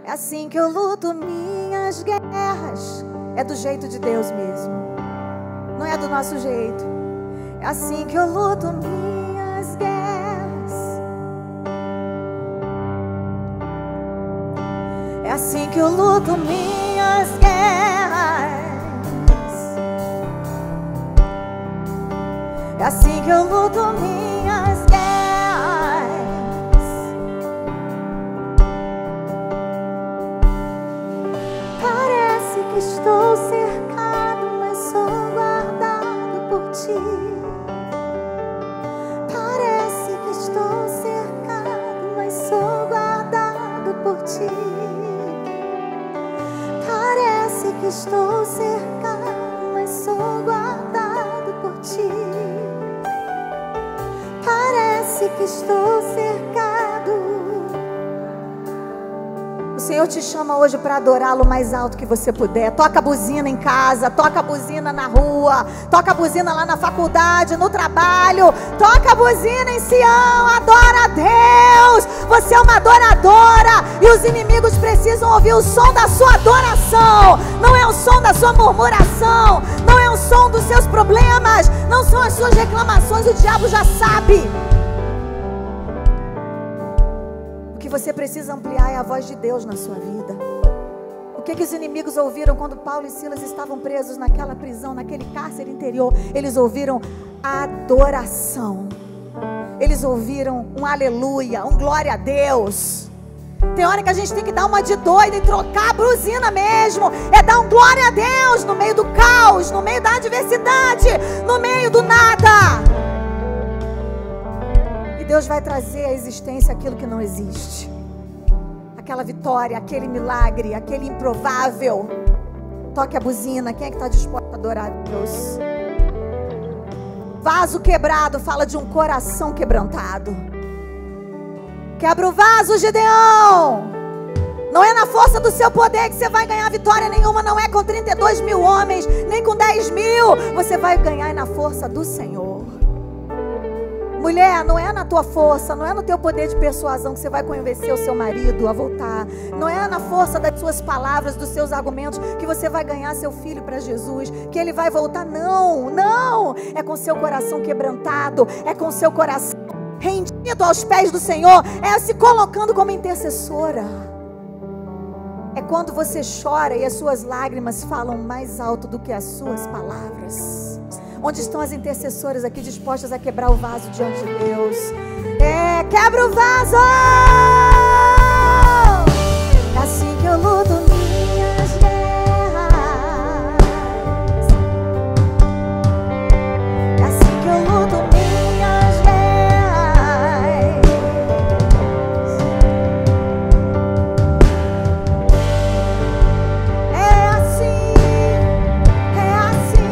A: É assim que eu luto minhas guerras. É do jeito de Deus mesmo. Não é do nosso jeito. É assim que eu luto minhas guerras. É assim que eu luto minhas guerras. É assim que eu luto minhas guerras. Parece que estou cercado, mas sou guardado por ti. Parece que estou cercado, mas sou guardado por ti. Parece que estou cercado, mas sou guardado por ti. Parece que estou cercado. O Senhor te chama hoje para adorá-lo mais alto que você puder. Toca a buzina em casa, toca a buzina na rua, toca a buzina lá na faculdade, no trabalho, toca a buzina em Sião, adora a Deus. Você é uma adoradora e os inimigos precisam ouvir o som da sua adoração. Não é o som da sua murmuração, não é o som dos seus problemas, não são as suas reclamações, o diabo já sabe. Você precisa ampliar é a voz de Deus na sua vida. O que os inimigos ouviram quando Paulo e Silas estavam presos naquela prisão, naquele cárcere interior? Eles ouviram adoração. Eles ouviram um aleluia, um glória a Deus. Tem hora que a gente tem que dar uma de doida e trocar a buzina mesmo. É dar um glória a Deus no meio do caos, no meio da adversidade, no meio do nada. Deus vai trazer à existência aquilo que não existe. Aquela vitória, aquele milagre, aquele improvável. Toque a buzina. Quem é que está disposto a adorar a Deus? Vaso quebrado fala de um coração quebrantado. Quebra o vaso, Gideão. Não é na força do seu poder que você vai ganhar vitória nenhuma. Não é com 32 mil homens, nem com 10 mil. Você vai ganhar na força do Senhor. Mulher, não é na tua força, não é no teu poder de persuasão que você vai convencer o seu marido a voltar. Não é na força das suas palavras, dos seus argumentos que você vai ganhar seu filho para Jesus, que ele vai voltar. Não, não. É com seu coração quebrantado, é com seu coração rendido aos pés do Senhor, é se colocando como intercessora. É quando você chora e as suas lágrimas falam mais alto do que as suas palavras. Onde estão as intercessoras aqui dispostas a quebrar o vaso diante de Deus? Quebra o vaso! É assim que eu luto minhas guerras. É assim que eu luto minhas guerras. É assim, é assim.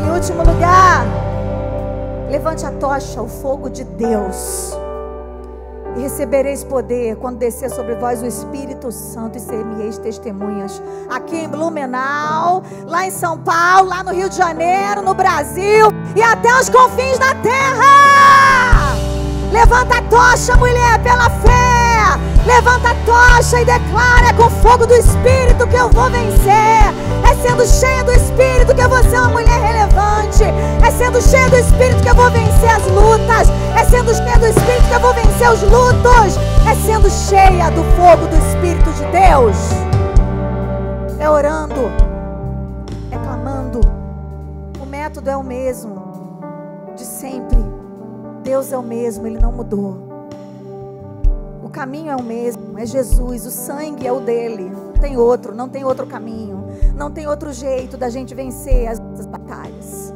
A: Em último lugar, levante a tocha, o fogo de Deus. E recebereis poder quando descer sobre vós o Espírito Santo, e ser-me-eis testemunhas aqui em Blumenau, lá em São Paulo, lá no Rio de Janeiro, no Brasil e até os confins da terra. Levanta a tocha, mulher, pela fé. Levanta a tocha e declara: é com o fogo do Espírito que eu vou vencer. É sendo cheia do Espírito que eu vou ser uma mulher relevante. É sendo cheia do Espírito que eu vou vencer as lutas. É sendo cheia do Espírito que eu vou vencer os lutos. É sendo cheia do fogo do Espírito de Deus. É orando, é clamando. O método é o mesmo de sempre. Deus é o mesmo, Ele não mudou. O caminho é o mesmo, é Jesus. O sangue é o dele, não tem outro caminho. Não tem outro jeito da gente vencer as batalhas.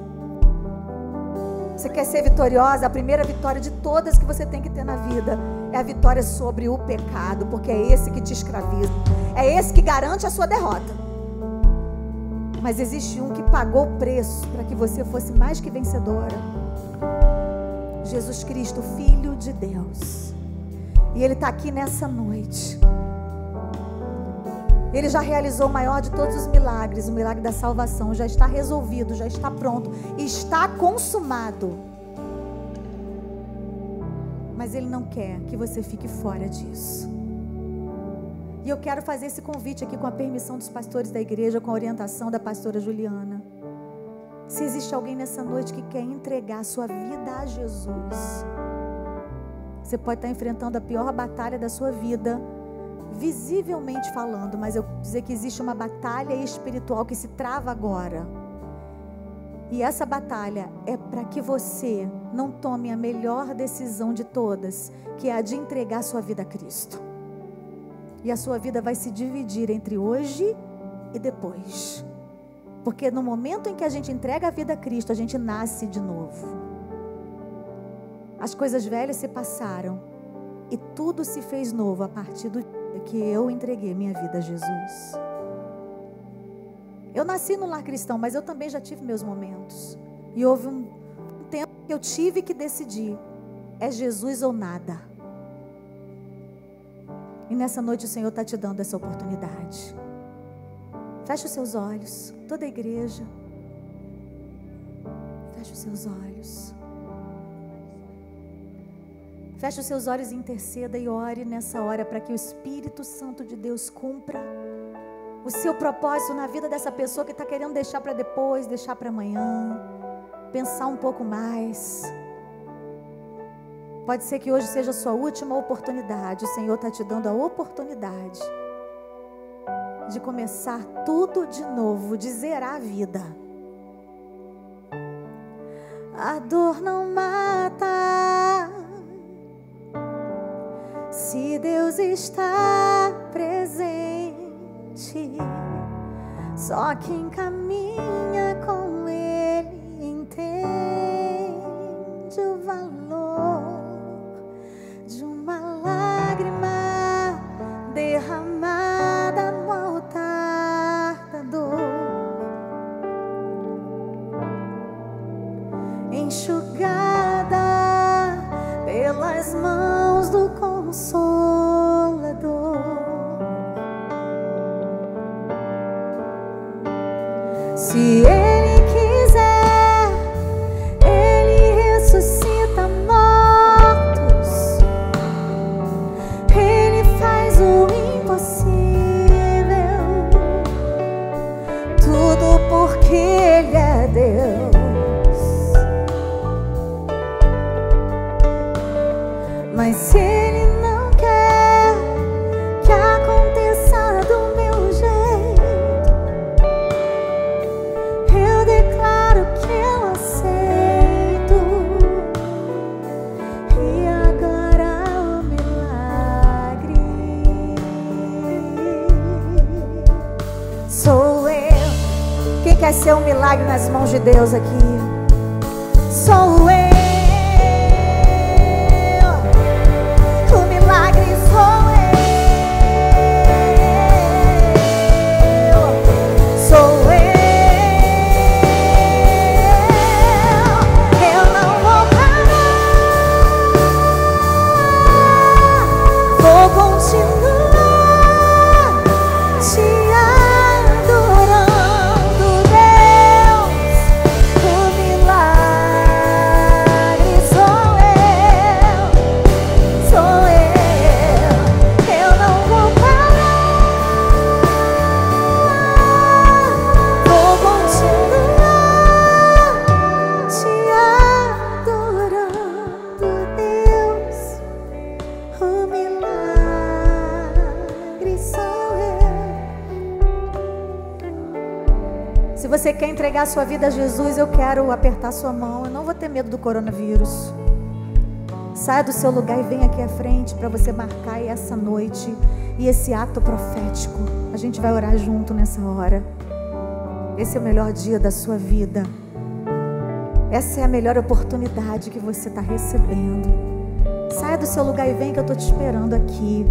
A: Você quer ser vitoriosa? A primeira vitória de todas que você tem que ter na vida é a vitória sobre o pecado, porque é esse que te escraviza, é esse que garante a sua derrota. Mas existe um que pagou o preço para que você fosse mais que vencedora: Jesus Cristo, Filho de Deus. E Ele está aqui nessa noite. Ele já realizou o maior de todos os milagres, o milagre da salvação. Já está resolvido, já está pronto, está consumado. Mas Ele não quer que você fique fora disso. E eu quero fazer esse convite aqui com a permissão dos pastores da igreja, com a orientação da pastora Juliana. Se existe alguém nessa noite que quer entregar a sua vida a Jesus, você pode estar enfrentando a pior batalha da sua vida, visivelmente falando, mas eu vou dizer que existe uma batalha espiritual que se trava agora. E essa batalha é para que você não tome a melhor decisão de todas, que é a de entregar a sua vida a Cristo. E a sua vida vai se dividir entre hoje e depois. Porque no momento em que a gente entrega a vida a Cristo, a gente nasce de novo. As coisas velhas se passaram e tudo se fez novo a partir do dia que eu entreguei minha vida a Jesus. Eu nasci no lar cristão, mas eu também já tive meus momentos. E houve um tempo que eu tive que decidir: é Jesus ou nada. E nessa noite o Senhor está te dando essa oportunidade. Feche os seus olhos, toda a igreja. Feche os seus olhos. Feche os seus olhos e interceda e ore nessa hora para que o Espírito Santo de Deus cumpra o seu propósito na vida dessa pessoa que está querendo deixar para depois, deixar para amanhã, pensar um pouco mais. Pode ser que hoje seja a sua última oportunidade. O Senhor está te dando a oportunidade de começar tudo de novo, de zerar a vida. A dor não mata se Deus está presente. Só quem caminha com Ele entende o valor de uma lágrima derramada no altar da dor, enxugada pelas mãos do Consolador. Se Ele quiser, Ele ressuscita mortos. Ele faz o impossível. Tudo porque Ele é Deus. Mas se Ele não quer que aconteça do meu jeito, eu declaro que eu aceito. E agora o milagre sou eu. Quem quer ser um milagre nas mãos de Deus aqui? Sou eu. Se você quer entregar a sua vida a Jesus, eu quero apertar sua mão. Eu não vou ter medo do coronavírus. Saia do seu lugar e venha aqui à frente para você marcar essa noite e esse ato profético. A gente vai orar junto nessa hora. Esse é o melhor dia da sua vida. Essa é a melhor oportunidade que você está recebendo. Saia do seu lugar e vem que eu estou te esperando aqui.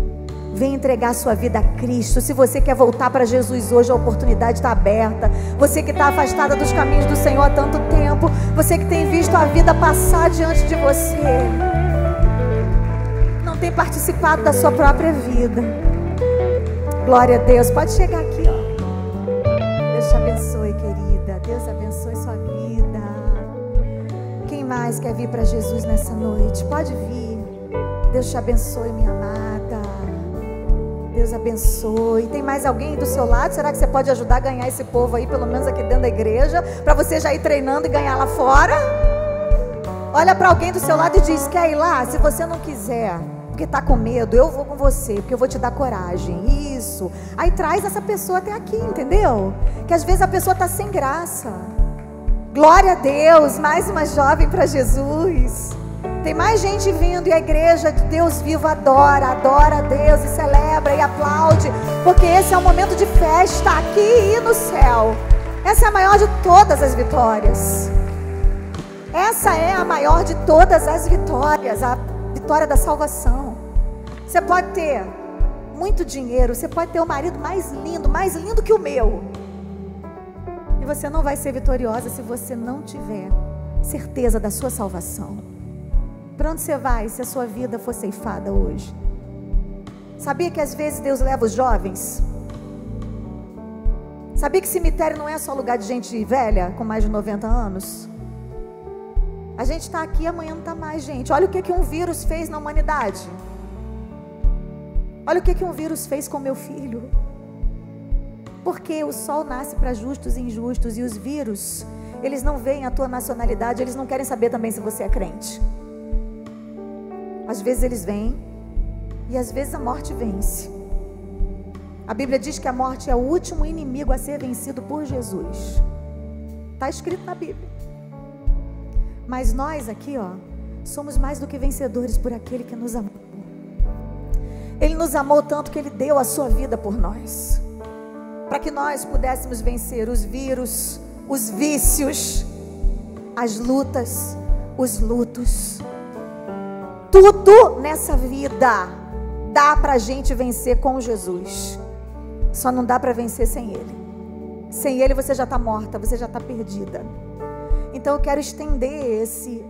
A: Vem entregar a sua vida a Cristo. Se você quer voltar para Jesus hoje, a oportunidade está aberta. Você que está afastada dos caminhos do Senhor há tanto tempo. Você que tem visto a vida passar diante de você. Não tem participado da sua própria vida. Glória a Deus. Pode chegar aqui, ó. Deus te abençoe, querida. Deus abençoe sua vida. Quem mais quer vir para Jesus nessa noite? Pode vir. Deus te abençoe, minha amada. Deus abençoe. Tem mais alguém do seu lado? Será que você pode ajudar a ganhar esse povo aí, pelo menos aqui dentro da igreja, para você já ir treinando e ganhar lá fora? Olha para alguém do seu lado e diz: quer ir lá? Se você não quiser, porque está com medo, eu vou com você, porque eu vou te dar coragem. Isso. Aí traz essa pessoa até aqui, entendeu? Que às vezes a pessoa está sem graça. Glória a Deus. Mais uma jovem para Jesus. Tem mais gente vindo e a igreja de Deus vivo adora a Deus e celebra e aplaude, porque esse é um momento de festa aqui e no céu. Essa é a maior de todas as vitórias. Essa é a maior de todas as vitórias, a vitória da salvação. Você pode ter muito dinheiro, você pode ter o marido mais lindo que o meu, e você não vai ser vitoriosa se você não tiver certeza da sua salvação. Para onde você vai se a sua vida for ceifada hoje? Sabia que às vezes Deus leva os jovens? Sabia que cemitério não é só lugar de gente velha com mais de 90 anos? A gente está aqui, amanhã não está mais, gente. Olha o que um vírus fez na humanidade. Olha o que um vírus fez com meu filho. Porque o sol nasce para justos e injustos, e os vírus, eles não veem a tua nacionalidade, eles não querem saber também se você é crente. Às vezes eles vêm, e às vezes a morte vence. A Bíblia diz que a morte é o último inimigo a ser vencido por Jesus. Está escrito na Bíblia. Mas nós aqui, ó, somos mais do que vencedores por aquele que nos amou. Ele nos amou tanto que Ele deu a sua vida por nós, para que nós pudéssemos vencer os vírus, os vícios, as lutas, os lutos. Tudo nessa vida dá pra gente vencer com Jesus. Só não dá pra vencer sem Ele. Sem Ele você já está morta, você já está perdida. Então eu quero estender esse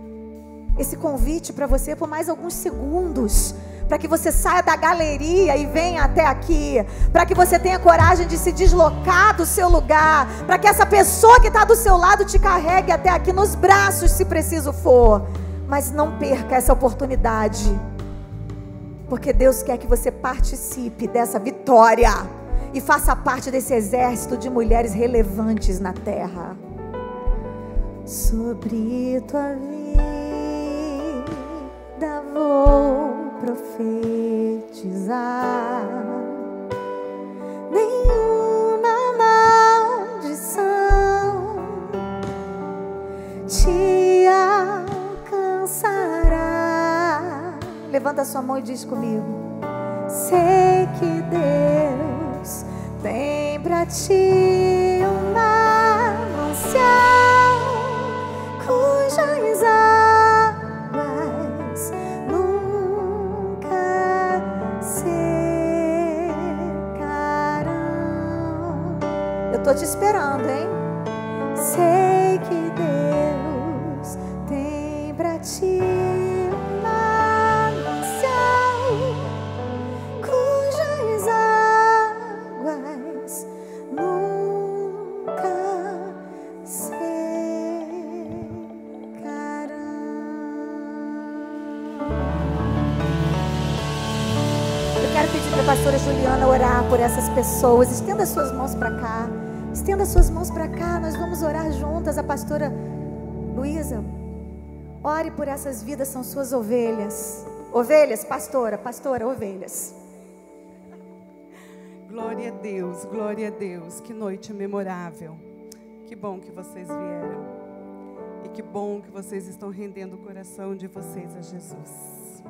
A: convite para você por mais alguns segundos, para que você saia da galeria e venha até aqui, para que você tenha coragem de se deslocar do seu lugar, para que essa pessoa que está do seu lado te carregue até aqui nos braços, se preciso for. Mas não perca essa oportunidade, porque Deus quer que você participe dessa vitória e faça parte desse exército de mulheres relevantes na terra. Sobre tua vida vou profetizar, nenhuma maldição te alcançará. Levanta sua mão e diz comigo: sei que Deus tem pra ti uma mansão cujas águas nunca secarão. Eu tô te esperando, hein? Sei que Deus tem pra ti uma mansão cujas águas nunca secarão. Eu quero pedir para a pastora Juliana orar por essas pessoas. Estenda as suas mãos para cá. Estenda as suas mãos para cá. Nós vamos orar juntas. A pastora Luísa, ore por essas vidas, são suas ovelhas. Ovelhas, pastora, ovelhas.
B: Glória a Deus, que noite memorável. Que bom que vocês vieram. E que bom que vocês estão rendendo o coração de vocês a Jesus.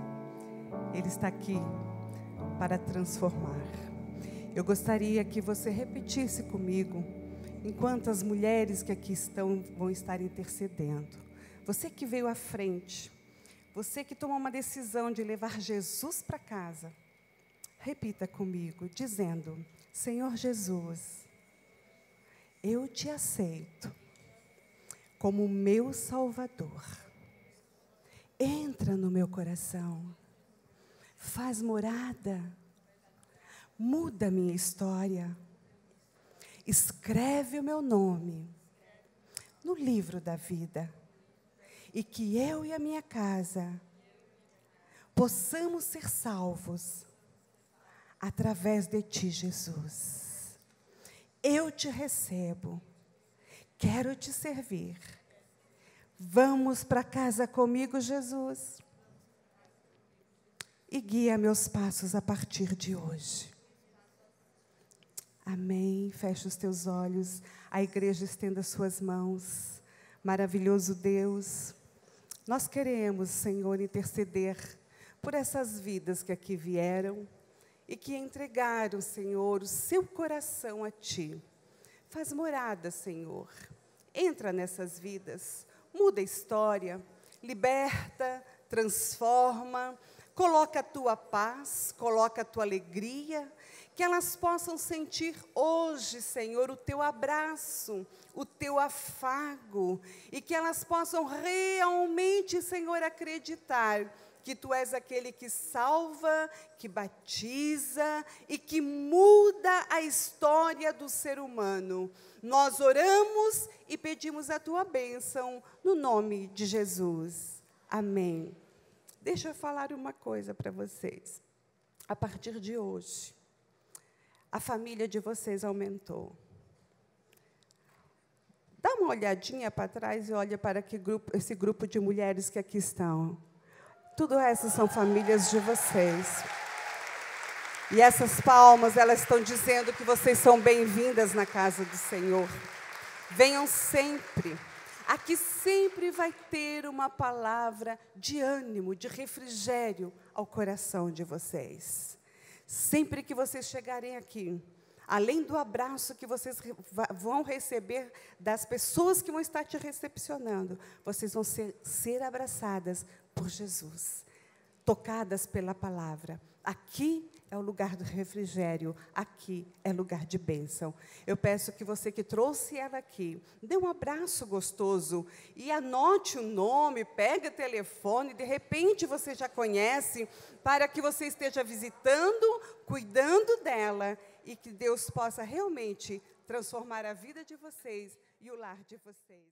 B: Ele está aqui para transformar. Eu gostaria que você repetisse comigo, enquanto as mulheres que aqui estão vão estar intercedendo. Você que veio à frente, você que tomou uma decisão de levar Jesus para casa, repita comigo, dizendo: Senhor Jesus, eu te aceito como meu Salvador. Entra no meu coração, faz morada, muda minha história, escreve o meu nome no livro da vida, e que eu e a minha casa possamos ser salvos através de ti, Jesus. Eu te recebo, quero te servir. Vamos para casa comigo, Jesus, e guia meus passos a partir de hoje. Amém. Fecha os teus olhos, a igreja estenda suas mãos. Maravilhoso Deus, nós queremos, Senhor, interceder por essas vidas que aqui vieram e que entregaram, Senhor, o seu coração a Ti. Faz morada, Senhor. Entra nessas vidas, muda a história, liberta, transforma, coloca a Tua paz, coloca a Tua alegria, que elas possam sentir hoje, Senhor, o Teu abraço, o Teu afago, e que elas possam realmente, Senhor, acreditar que Tu és aquele que salva, que batiza e que muda a história do ser humano. Nós oramos e pedimos a Tua bênção no nome de Jesus. Amém. Deixa eu falar uma coisa para vocês. A partir de hoje, a família de vocês aumentou. Dá uma olhadinha para trás e olha para esse grupo de mulheres que aqui estão. Tudo essas são famílias de vocês. E essas palmas, elas estão dizendo que vocês são bem-vindas na casa do Senhor. Venham sempre. Aqui sempre vai ter uma palavra de ânimo, de refrigério ao coração de vocês. Sempre que vocês chegarem aqui, além do abraço que vocês vão receber das pessoas que vão estar te recepcionando, vocês vão ser abraçadas por Jesus, tocadas pela palavra. Aqui é o lugar do refrigério, aqui é lugar de bênção. Eu peço que você que trouxe ela aqui, dê um abraço gostoso e anote o nome, pega o telefone, de repente você já conhece, para que você esteja visitando, cuidando dela, e que Deus possa realmente transformar a vida de vocês e o lar de vocês.